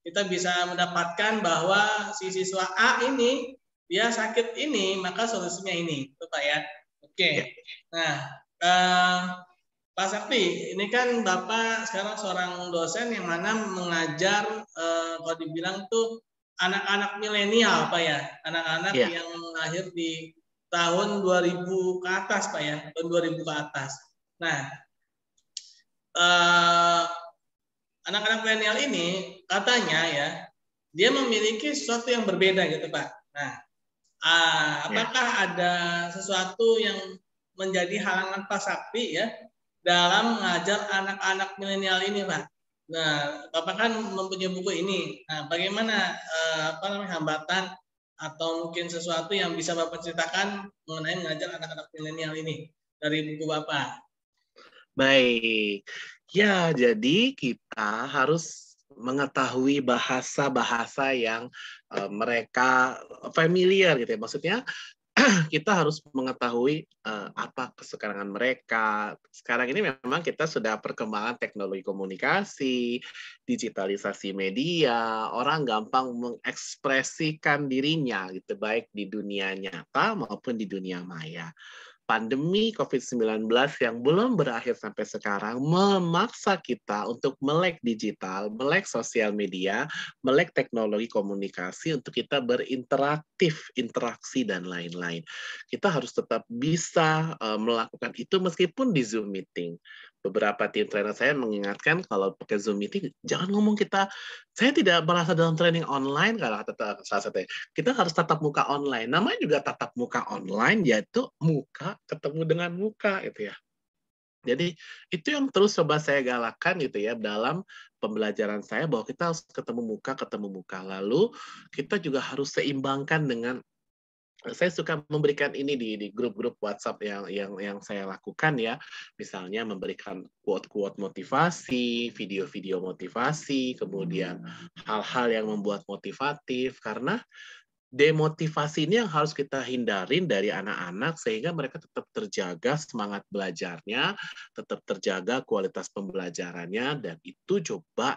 A: kita bisa mendapatkan bahwa si siswa A ini dia sakit ini, maka solusinya ini, itu Pak ya. Oke. Nah, Pak Sakti, ini kan Bapak sekarang seorang dosen yang mana mengajar kalau dibilang tuh anak-anak milenial Pak ya, anak-anak yang lahir di tahun 2000 ke atas Pak ya, tahun 2000 ke atas. Nah, anak-anak milenial ini katanya ya, dia memiliki sesuatu yang berbeda gitu Pak. Nah, apakah ada sesuatu yang menjadi halangan Pak Sakti ya dalam mengajar anak-anak milenial ini Pak? Nah, Bapak kan mempunyai buku ini. Nah, bagaimana hambatan atau mungkin sesuatu yang bisa Bapak ceritakan mengenai mengajar anak-anak milenial ini dari buku Bapak?
B: Baik. Ya, jadi kita harus mengetahui bahasa-bahasa yang mereka familiar gitu ya. Maksudnya kita harus mengetahui apa kesukaan mereka. Sekarang ini memang kita sudah perkembangan teknologi komunikasi, digitalisasi media, orang gampang mengekspresikan dirinya gitu, baik di dunia nyata maupun di dunia maya. Pandemi COVID-19 yang belum berakhir sampai sekarang memaksa kita untuk melek digital, melek sosial media, melek teknologi komunikasi untuk kita berinteraksi, dan lain-lain. Kita harus tetap bisa melakukan itu meskipun di Zoom meeting. Beberapa tim trainer saya mengingatkan kalau pakai Zoom meeting, jangan ngomong saya tidak merasa dalam training online, kalau kata salah satu, kita harus tatap muka online. Namanya juga tatap muka online, yaitu muka ketemu dengan muka gitu ya. Jadi itu yang terus coba saya galakkan gitu ya dalam pembelajaran saya, bahwa kita harus ketemu muka. Lalu kita juga harus seimbangkan dengan, saya suka memberikan ini di grup-grup WhatsApp yang saya lakukan ya, misalnya memberikan quote-quote motivasi, video-video motivasi, kemudian hal-hal yang membuat motivatif, karena demotivasi ini yang harus kita hindarin dari anak-anak sehingga mereka tetap terjaga semangat belajarnya, tetap terjaga kualitas pembelajarannya, dan itu coba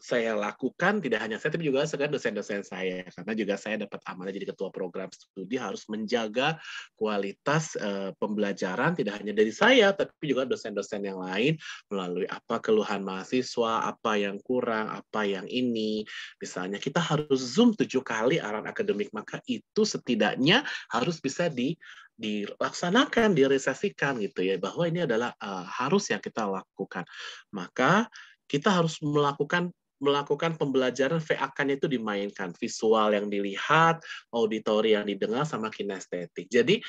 B: saya lakukan, tidak hanya saya, tapi juga sekarang dosen-dosen saya, karena juga saya dapat amanah jadi ketua program studi, harus menjaga kualitas pembelajaran tidak hanya dari saya, tapi juga dosen-dosen yang lain melalui apa keluhan mahasiswa, apa yang kurang, apa yang ini. Misalnya kita harus Zoom 7 kali aran akademik, maka itu setidaknya harus bisa dilaksanakan, direalisasikan gitu ya, bahwa ini adalah harus yang kita lakukan. Maka kita harus melakukan pembelajaran VA-nya itu dimainkan, visual yang dilihat, auditori yang didengar, sama kinestetik. Jadi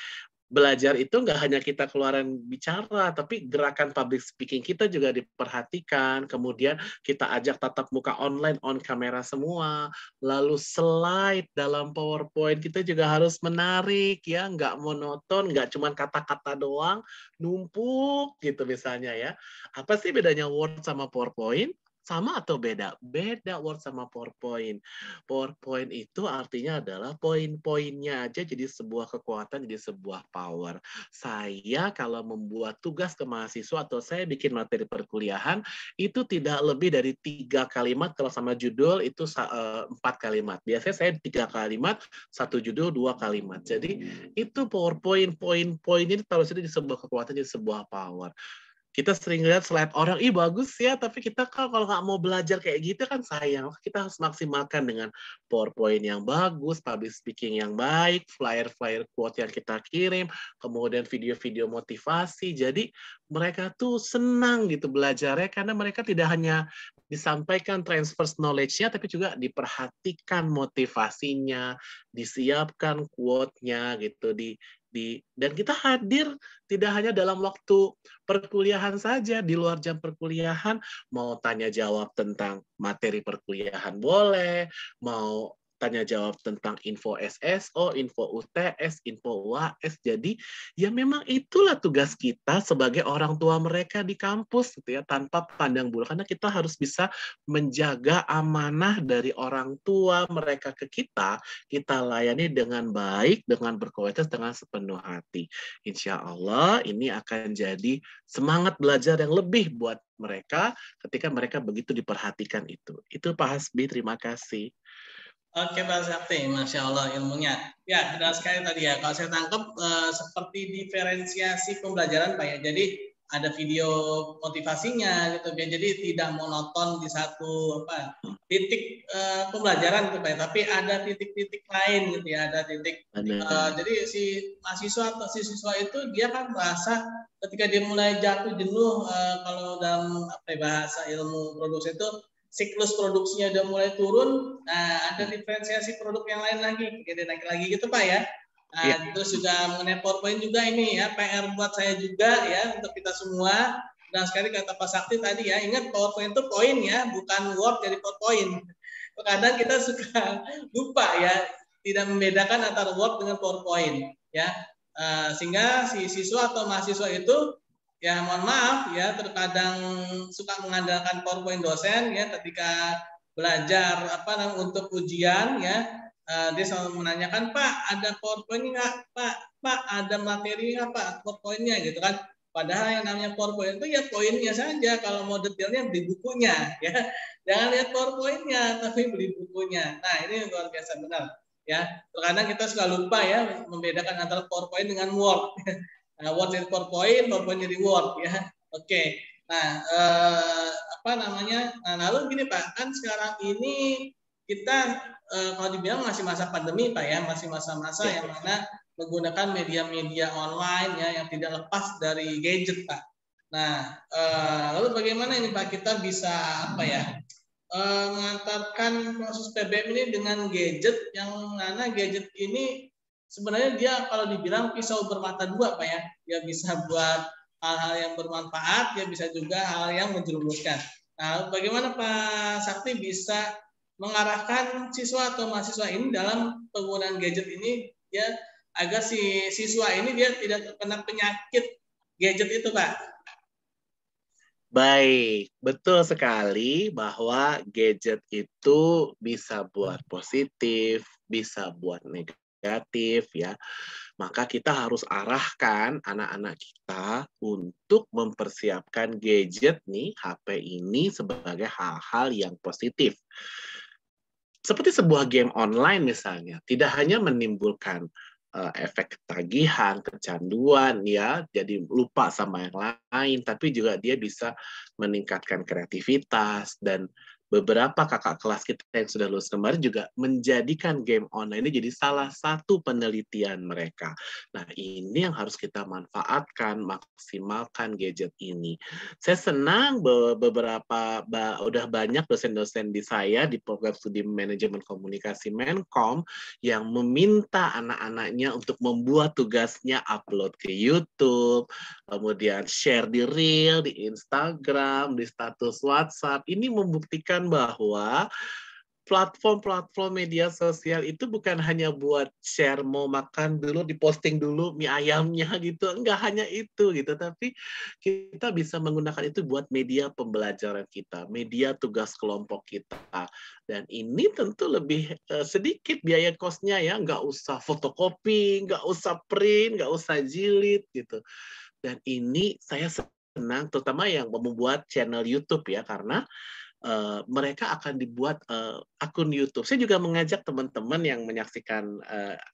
B: belajar itu nggak hanya kita keluaran bicara, tapi gerakan public speaking kita juga diperhatikan. Kemudian kita ajak tatap muka online, on kamera semua. Lalu slide dalam PowerPoint kita juga harus menarik ya, nggak monoton, nggak cuma kata-kata doang, numpuk gitu misalnya ya. Apa sih bedanya Word sama PowerPoint? Sama atau beda? Beda Word sama PowerPoint. PowerPoint itu artinya adalah poin-poinnya aja jadi sebuah kekuatan, jadi sebuah power. Saya kalau membuat tugas ke mahasiswa atau saya bikin materi perkuliahan, itu tidak lebih dari 3 kalimat, kalau sama judul itu 4 kalimat. Biasanya saya 3 kalimat, 1 judul, 2 kalimat. Jadi itu PowerPoint, poin-poin ini taruh jadi sebuah kekuatan, jadi sebuah power. Kita sering lihat slide orang, ih bagus ya, tapi kita kan kalau nggak mau belajar kayak gitu kan sayang. Kita harus maksimalkan dengan PowerPoint yang bagus, public speaking yang baik, flyer-flyer quote yang kita kirim, kemudian video-video motivasi. Jadi mereka tuh senang gitu belajarnya, karena mereka tidak hanya disampaikan transfer knowledge-nya, tapi juga diperhatikan motivasinya, disiapkan quote-nya gitu, dan kita hadir tidak hanya dalam waktu perkuliahan saja, di luar jam perkuliahan, mau tanya jawab tentang materi perkuliahan boleh, mau tanya jawab tentang info SSO, info UTS, info UAS. Jadi ya memang itulah tugas kita sebagai orang tua mereka di kampus gitu ya, tanpa pandang bulu, karena kita harus bisa menjaga amanah dari orang tua mereka ke kita layani dengan baik, dengan berkualitas, dengan sepenuh hati. Insya Allah ini akan jadi semangat belajar yang lebih buat mereka ketika mereka begitu diperhatikan itu. Itu Pak Hasbi, terima kasih.
A: Oke Pak Sakti, Masya Allah ilmunya. Ya, benar sekali tadi ya. Kalau saya tangkap seperti diferensiasi pembelajaran Pak ya. Jadi ada video motivasinya gitu ya. Jadi tidak monoton di satu titik pembelajaran gitu Pak ya. Tapi ada titik-titik lain gitu ya. Ada titik. Jadi si mahasiswa atau siswa itu dia kan merasa ketika dia mulai jatuh jenuh kalau dalam bahasa ilmu produksi itu siklus produksinya udah mulai turun, nah ada diferensiasi produk yang lain lagi, jadi naik lagi gitu Pak ya. Nah, terus juga mengenai PowerPoint juga ini ya, PR buat saya juga ya, untuk kita semua. Dan sekali kata Pak Sakti tadi ya, ingat PowerPoint itu poin ya, bukan Word jadi PowerPoint. Kadang kita suka lupa ya, tidak membedakan antara Word dengan PowerPoint ya. Sehingga si siswa atau mahasiswa itu ya mohon maaf ya terkadang suka mengandalkan PowerPoint dosen ya ketika belajar untuk ujian ya dia selalu menanyakan Pak ada PowerPoint nggak Pak ada materi nggak Pak PowerPointnya gitu kan, padahal yang namanya PowerPoint itu ya poinnya saja, kalau mau detailnya beli bukunya ya, jangan lihat PowerPointnya tapi beli bukunya. Nah ini luar biasa benar ya, terkadang kita suka lupa ya membedakan antara PowerPoint dengan Word. Word jadi PowerPoint, PowerPoint jadi Word ya. Oke. Nah, Nah, lalu gini Pak, kan sekarang ini kita kalau dibilang masih masa pandemi Pak ya, masih masa-masa yang mana menggunakan media-media online ya yang tidak lepas dari gadget Pak. Nah, lalu bagaimana ini Pak kita bisa mengantarkan proses PBM ini dengan gadget yang mana gadget ini sebenarnya dia kalau dibilang pisau bermata dua Pak ya. Dia bisa buat hal-hal yang bermanfaat, dia bisa juga hal yang menjerumuskan. Nah, bagaimana Pak Sakti bisa mengarahkan siswa atau mahasiswa ini dalam penggunaan gadget ini ya agar si siswa ini dia tidak terkena penyakit gadget itu Pak?
B: Baik, betul sekali bahwa gadget itu bisa buat positif, bisa buat negatif ya. Maka kita harus arahkan anak-anak kita untuk mempersiapkan gadget nih, HP ini sebagai hal-hal yang positif. Seperti sebuah game online misalnya, tidak hanya menimbulkan efek ketagihan, kecanduan, ya, jadi lupa sama yang lain, tapi juga dia bisa meningkatkan kreativitas. Dan beberapa kakak kelas kita yang sudah lulus kemarin juga menjadikan game online ini jadi salah satu penelitian mereka. Nah, ini yang harus kita manfaatkan, maksimalkan gadget ini. Saya senang udah banyak dosen-dosen di saya di program studi manajemen komunikasi Menkom yang meminta anak-anaknya untuk membuat tugasnya upload ke YouTube, kemudian share di Reel, di Instagram, di status WhatsApp. Ini membuktikan bahwa platform-platform media sosial itu bukan hanya buat share mau makan dulu, diposting dulu mie ayamnya gitu. Enggak hanya itu gitu, tapi kita bisa menggunakan itu buat media pembelajaran kita, media tugas kelompok kita. Dan ini tentu lebih sedikit biaya kosnya ya, nggak usah fotokopi, nggak usah print, nggak usah jilid gitu. Dan ini saya senang terutama yang membuat channel YouTube ya, karena mereka akan dibuat akun YouTube. Saya juga mengajak teman-teman yang menyaksikan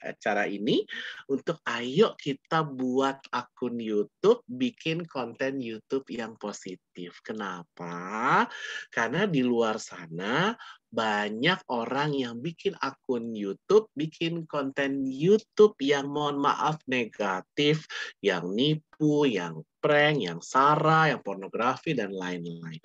B: acara ini untuk ayo kita buat akun YouTube, bikin konten YouTube yang positif. Kenapa? Karena di luar sana banyak orang yang bikin akun YouTube, bikin konten YouTube yang mohon maaf negatif, yang nipu, yang prank, yang sara, yang pornografi, dan lain-lain.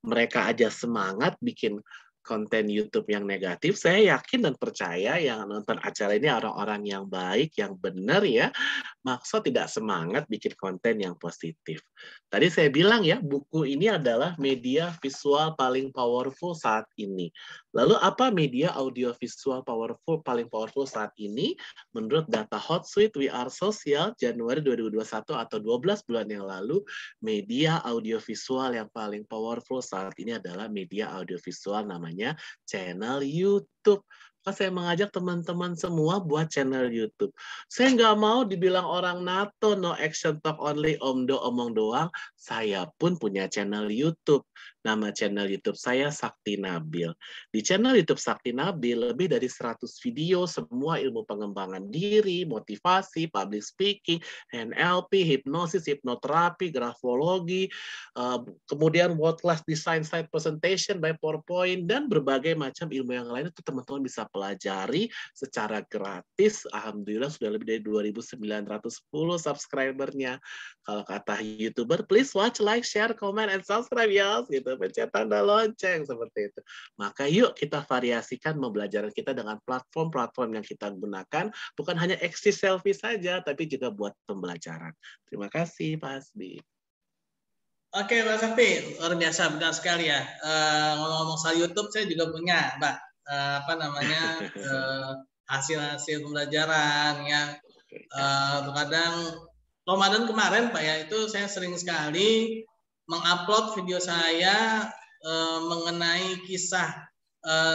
B: mereka aja semangat bikin konten YouTube yang negatif, saya yakin dan percaya yang nonton acara ini orang-orang yang baik, yang benar ya, maksud tidak semangat bikin konten yang positif. Tadi saya bilang ya, buku ini adalah media visual paling powerful saat ini. Lalu apa media audio visual paling powerful saat ini? Menurut data Hotsuite We Are Social Januari 2021 atau 12 bulan yang lalu, media audio visual yang paling powerful saat ini adalah media audio visual namanya channel YouTube. Maka saya mengajak teman-teman semua buat channel YouTube. Saya nggak mau dibilang orang NATO, no action talk only, omdo omong doang. Saya pun punya channel YouTube. Nama channel YouTube saya Sakti Nabil. Di channel YouTube Sakti Nabil lebih dari 100 video, semua ilmu pengembangan diri, motivasi, public speaking, NLP, hipnosis, hipnoterapi, grafologi, kemudian world class design slide presentation by PowerPoint, dan berbagai macam ilmu yang lain itu teman-teman bisa pelajari secara gratis. Alhamdulillah sudah lebih dari 2.910 subscribernya. Kalau kata YouTuber, please watch, like, share, comment, and subscribe ya, gitu. Pencet tanda lonceng seperti itu. Maka yuk kita variasikan pembelajaran kita dengan platform-platform yang kita gunakan, bukan hanya eksis selfie saja, tapi juga buat pembelajaran. Terima kasih, Pak Hasbi.
A: Oke, Mbak Sakti, luar biasa, benar sekali ya. Ngomong-ngomong soal YouTube, saya juga punya, Mbak, hasil-hasil pembelajaran ya. Kadang Ramadan kemarin, Pak ya, itu saya sering sekali mengupload video saya mengenai kisah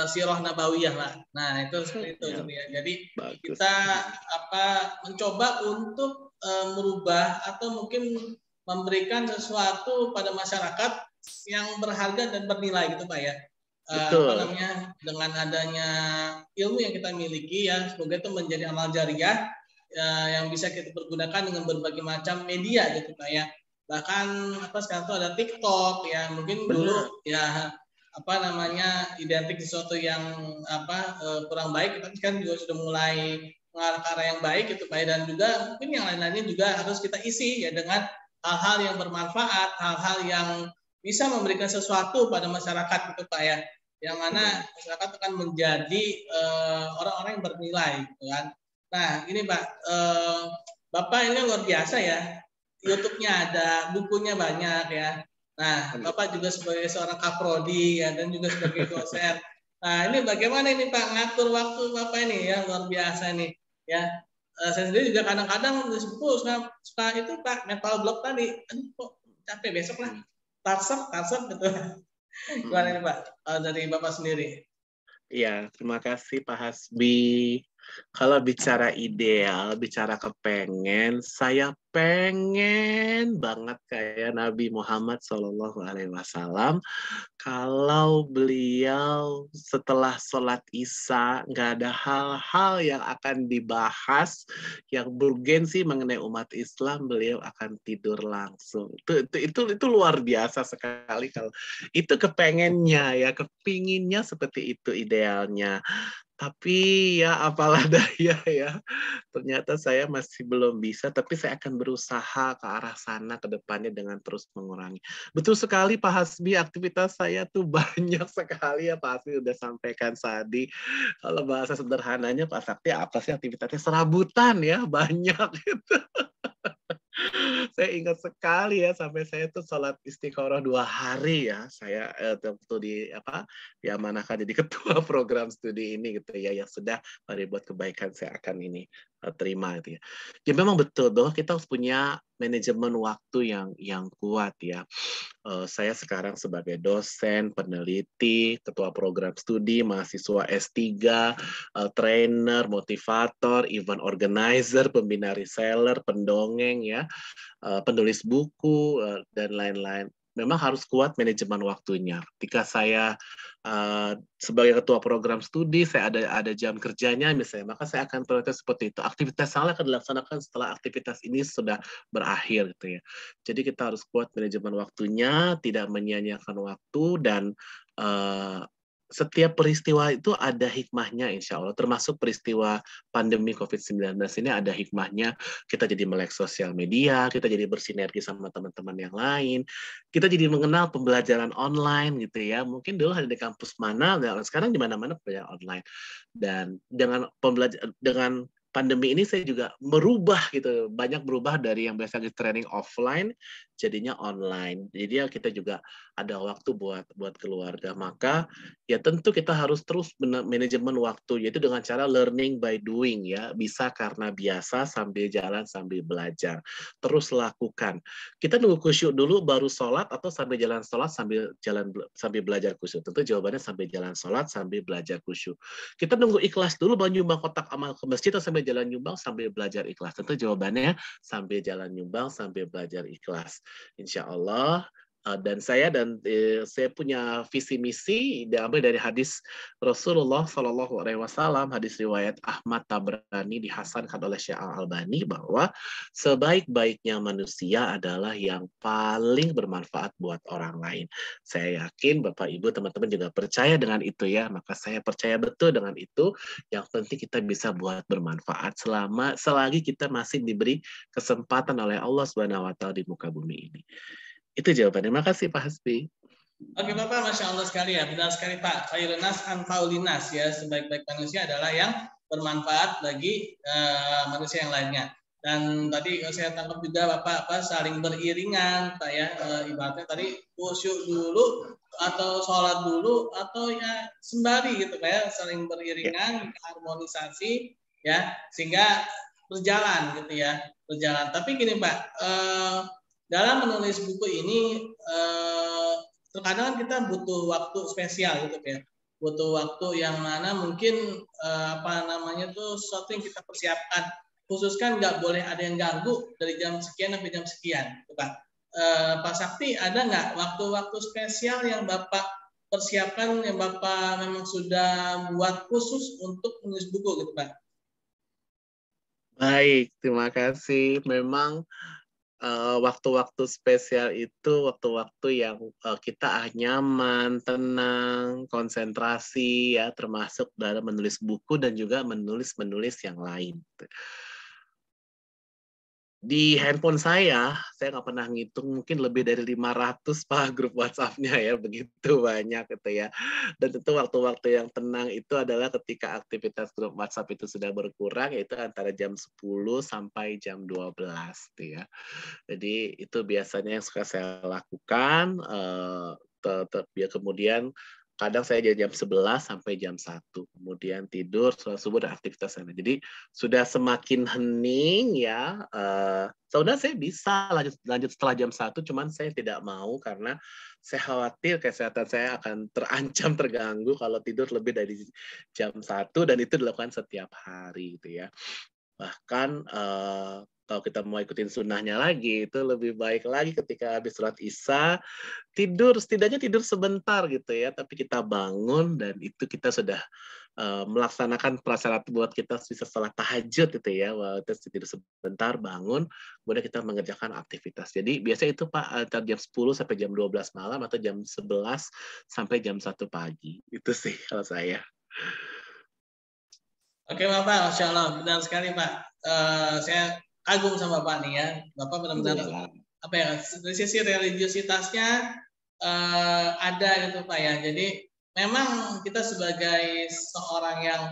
A: Sirah Nabawiyah, Pak. Nah, itu seperti itu, ya. Jadi kita mencoba untuk merubah atau mungkin memberikan sesuatu pada masyarakat yang berharga dan bernilai gitu Pak ya. Dengan adanya ilmu yang kita miliki ya, semoga itu menjadi amal jariah yang bisa kita pergunakan dengan berbagai macam media gitu Pak ya. Bahkan sekarang itu ada TikTok ya, mungkin dulu ya identik sesuatu yang kurang baik, tapi kan juga sudah mulai mengarah ke arah yang baik gitu Pak ya. Dan juga mungkin yang lain-lainnya juga harus kita isi ya dengan hal-hal yang bermanfaat, hal-hal yang bisa memberikan sesuatu pada masyarakat gitu Pak ya, yang mana masyarakat akan menjadi orang-orang yang bernilai gitu kan. Nah ini Pak, Bapak ini luar biasa ya, YouTube-nya ada, bukunya banyak ya. Nah Bapak juga sebagai seorang kaprodi ya, dan juga sebagai dosen. Nah ini bagaimana ini Pak ngatur waktu Bapak ini ya, luar biasa nih ya. Saya sendiri juga kadang-kadang suka itu Pak mental block tadi, kok capek besok lah, tarsep gitu. Gimana nih Pak dari Bapak sendiri?
B: Iya, terima kasih Pak Hasbi. Kalau bicara ideal, bicara kepengen, saya pengen banget kayak Nabi Muhammad SAW. Kalau beliau setelah sholat Isya nggak ada hal-hal yang akan dibahas yang bergensi mengenai umat Islam, beliau akan tidur langsung. Itu luar biasa sekali. Kalau itu kepengennya ya, kepinginnya seperti itu idealnya. Tapi ya apalah daya ya, ternyata saya masih belum bisa, tapi saya akan berusaha ke arah sana ke depannya dengan terus mengurangi. Betul sekali Pak Hasbi, aktivitas saya tuh banyak sekali ya Pak Hasbi udah sampaikan tadi. Kalau bahasa sederhananya Pak Sakti apa sih aktivitasnya? Serabutan ya, banyak gitu. Saya ingat sekali ya, sampai saya tuh sholat istiqoroh 2 hari ya. Saya waktu diamanahkan jadi ketua program studi ini gitu ya, yang sudah mari buat kebaikan saya akan ini terima gitu ya. Ya memang betul bahwa kita harus punya manajemen waktu yang kuat ya. Saya sekarang sebagai dosen, peneliti, ketua program studi, mahasiswa S3, trainer, motivator, event organizer, pembina reseller, pendongeng ya, penulis buku dan lain-lain. Memang harus kuat manajemen waktunya. Ketika saya sebagai ketua program studi, saya ada jam kerjanya misalnya, maka saya akan prioritas seperti itu. Aktivitas saya akan dilaksanakan setelah aktivitas ini sudah berakhir gitu ya. Jadi kita harus kuat manajemen waktunya, tidak menyia-nyiakan waktu, dan setiap peristiwa itu ada hikmahnya insya Allah, termasuk peristiwa pandemi COVID-19 ini ada hikmahnya. Kita jadi melek sosial media, kita jadi bersinergi sama teman-teman yang lain, kita jadi mengenal pembelajaran online gitu ya. Mungkin dulu ada di kampus mana, sekarang di mana-mana pembelajaran online. Dan dengan pandemi ini saya juga merubah gitu, banyak berubah dari yang biasanya training offline jadinya online. Jadi ya kita juga ada waktu buat keluarga. Maka ya tentu kita harus terus manajemen waktu, yaitu dengan cara learning by doing ya. Bisa karena biasa sambil jalan sambil belajar. Terus lakukan. Kita nunggu khusyuk dulu baru sholat atau sambil jalan sholat sambil belajar khusyuk? Tentu jawabannya sambil jalan sholat sambil belajar khusyuk. Kita nunggu ikhlas dulu baru nyumbang kotak amal ke masjid atau sambil jalan nyumbang sambil belajar ikhlas? Tentu jawabannya sambil jalan nyumbang sambil belajar ikhlas. Insya Allah. Dan saya punya visi misi diambil dari hadis Rasulullah Shallallahu Alaihi Wasallam, hadis riwayat Ahmad Tabrani dihasankan oleh Syekh Al-Albani, bahwa sebaik-baiknya manusia adalah yang paling bermanfaat buat orang lain. Saya yakin Bapak Ibu teman-teman juga percaya dengan itu ya, maka saya percaya betul dengan itu. Yang penting kita bisa buat bermanfaat selagi kita masih diberi kesempatan oleh Allah Subhanahu Wa Taala di muka bumi ini. Itu jawabannya. Makasih Pak Hasbi.
A: Oke Bapak, Masya Allah sekali ya. Benar sekali Pak. Khairun nas anfa'ulinas ya. Sebaik-baik manusia adalah yang bermanfaat bagi manusia yang lainnya. Dan tadi saya tangkap juga Bapak saling beriringan Pak ya. Ibaratnya tadi khusyuk dulu atau sholat dulu atau ya sembari gitu Pak ya. Saling beriringan, harmonisasi ya. Sehingga berjalan gitu ya. Berjalan. Tapi gini Pak, dalam menulis buku ini terkadang kita butuh waktu spesial gitu ya, butuh waktu yang mana mungkin sesuatu yang kita persiapkan, khususkan nggak boleh ada yang ganggu dari jam sekian sampai jam sekian, gitu, Pak. Pak Sakti, ada nggak waktu-waktu spesial yang Bapak persiapkan, yang Bapak memang sudah buat khusus untuk menulis buku gitu Pak?
B: Baik, terima kasih. Memang waktu-waktu spesial itu waktu-waktu yang kita nyaman, tenang, konsentrasi ya, termasuk dalam menulis buku dan juga menulis yang lain. Di handphone saya nggak pernah ngitung, mungkin lebih dari 500 Pak grup WhatsApp-nya ya, begitu banyak gitu ya. Dan tentu waktu-waktu yang tenang itu adalah ketika aktivitas grup WhatsApp itu sudah berkurang, yaitu antara jam 10 sampai jam 12 gitu ya. Jadi itu biasanya yang suka saya lakukan, kemudian kadang saya jam 11 sampai jam 1, kemudian tidur, sholat subuh, dan aktivitas lainnya. Jadi sudah semakin hening ya. Sebenarnya saya bisa lanjut setelah jam 1, cuman saya tidak mau karena saya khawatir kesehatan saya akan terancam, terganggu kalau tidur lebih dari jam 1, dan itu dilakukan setiap hari gitu ya. Bahkan kalau kita mau ikutin sunnahnya lagi, itu lebih baik lagi ketika habis sholat Isya, setidaknya tidur sebentar gitu ya, tapi kita bangun dan itu kita sudah melaksanakan prasyarat buat kita bisa sholat tahajud gitu ya. Kita tidur sebentar, bangun, kemudian kita mengerjakan aktivitas. Jadi biasanya itu Pak, antara jam 10 sampai jam 12 malam atau jam 11 sampai jam 1 pagi. Itu sih kalau saya.
A: Oke Bapak, Masya Allah, benar sekali Pak. Saya kagum sama Bapak nih ya. Bapak benar-benar dari sisi religiositasnya ada gitu Pak ya. Jadi memang kita sebagai seorang yang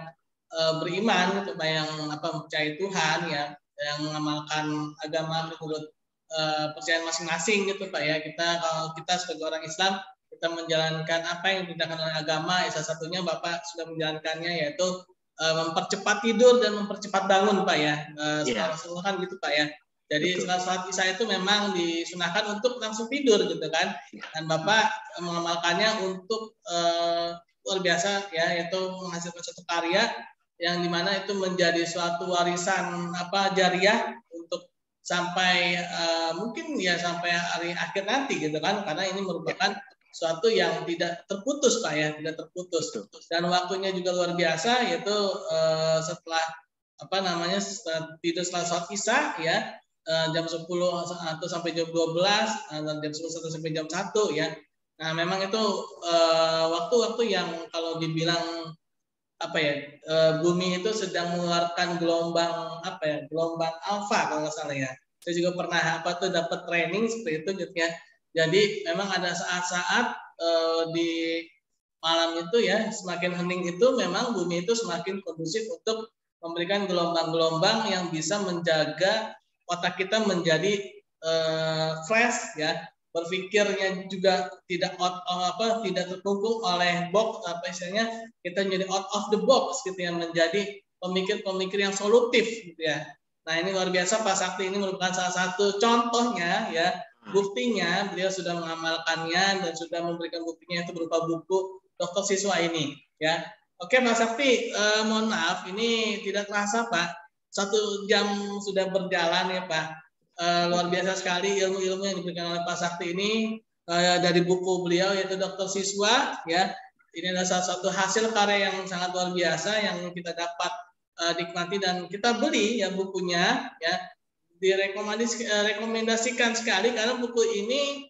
A: beriman gitu Pak, yang percaya Tuhan ya, yang mengamalkan agama menurut percayaan masing-masing gitu Pak ya. Kalau kita sebagai orang Islam, kita menjalankan apa yang diperintahkan oleh agama. Salah satunya Bapak sudah menjalankannya, yaitu mempercepat tidur dan mempercepat bangun Pak ya. Rasulullah kan gitu Pak ya. Jadi setelah sholat Isya itu memang disunahkan untuk langsung tidur gitu kan. Dan Bapak mengamalkannya untuk luar biasa ya, yaitu menghasilkan suatu karya yang dimana itu menjadi suatu warisan jariah untuk sampai mungkin ya sampai hari akhir nanti gitu kan, karena ini merupakan suatu yang tidak terputus Pak ya, tidak terputus. Dan waktunya juga luar biasa, yaitu setelah tidur setelah sholat Isya ya, jam 10 atau sampai jam 12, jam 11 sampai jam 1 ya. Nah, memang itu waktu-waktu yang kalau dibilang apa ya, bumi itu sedang mengeluarkan gelombang apa ya, gelombang alfa kalau nggak salah ya. Saya juga pernah apa tuh dapat training seperti itu gitu ya. Jadi memang ada saat-saat di malam itu ya, semakin hening itu memang bumi itu semakin kondusif untuk memberikan gelombang-gelombang yang bisa menjaga otak kita menjadi fresh ya, berpikirnya juga tidak terkungkung oleh box apa istilahnya, kita menjadi out of the box gitu ya, menjadi pemikir-pemikir yang solutif gitu ya. Nah, ini luar biasa Pak Sakti, ini merupakan salah satu contohnya ya, buktinya beliau sudah mengamalkannya dan sudah memberikan buktinya itu berupa buku dokter siswa ini ya. Oke Pak Sakti, mohon maaf ini tidak terasa Pak, 1 jam sudah berjalan ya Pak. Luar biasa sekali ilmu-ilmu yang diberikan oleh Pak Sakti ini dari buku beliau yaitu Dokter Siswa ya. Ini adalah salah satu hasil karya yang sangat luar biasa yang kita dapat nikmati dan kita beli ya bukunya ya. Direkomendasikan sekali karena buku ini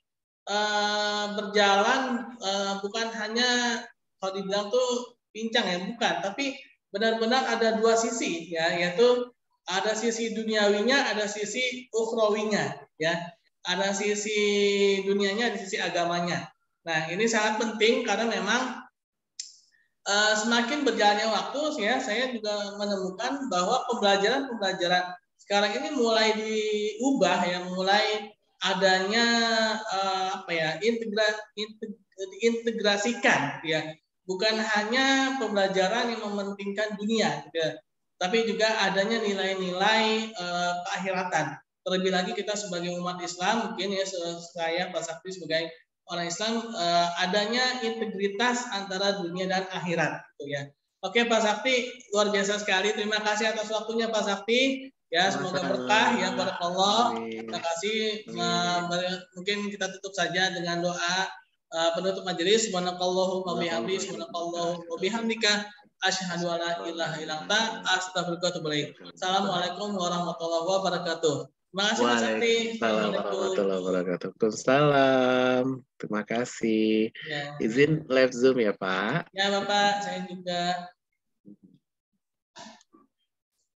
A: berjalan bukan hanya kalau dibilang tuh pincang ya, bukan, tapi benar-benar ada 2 sisi ya, yaitu ada sisi duniawinya, ada sisi ukhrawinya, ya. Ada sisi dunianya, ada sisi agamanya. Nah, ini sangat penting karena memang semakin berjalannya waktu, ya, saya juga menemukan bahwa pembelajaran sekarang ini mulai diubah, yang mulai adanya apa ya, diintegrasikan, ya. Bukan hanya pembelajaran yang mementingkan dunia, gitu ya, tapi juga adanya nilai-nilai keakhiratan. Terlebih lagi kita sebagai umat Islam, mungkin ya saya Pak Sakti sebagai orang Islam, adanya integritas antara dunia dan akhirat, gitu ya. Oke Pak Sakti, luar biasa sekali. Terima kasih atas waktunya Pak Sakti. Ya, semoga berkah ya barakallah. Terima kasih. Mungkin kita tutup saja dengan doa penutup majelis. Subhanakallahumma bihamdi, subhanakallahumma bihamdika, asyhadu an la ilaha illa anta, astaghfiruka wa atubu ilaik. Assalamualaikum warahmatullahi wabarakatuh. Terima kasih Pak Sakti.
B: Waalaikumsalam warahmatullahi wabarakatuh. Waalaikumsalam. Terima kasih. Ya. Izin live Zoom ya Pak.
A: Ya Bapak, saya juga.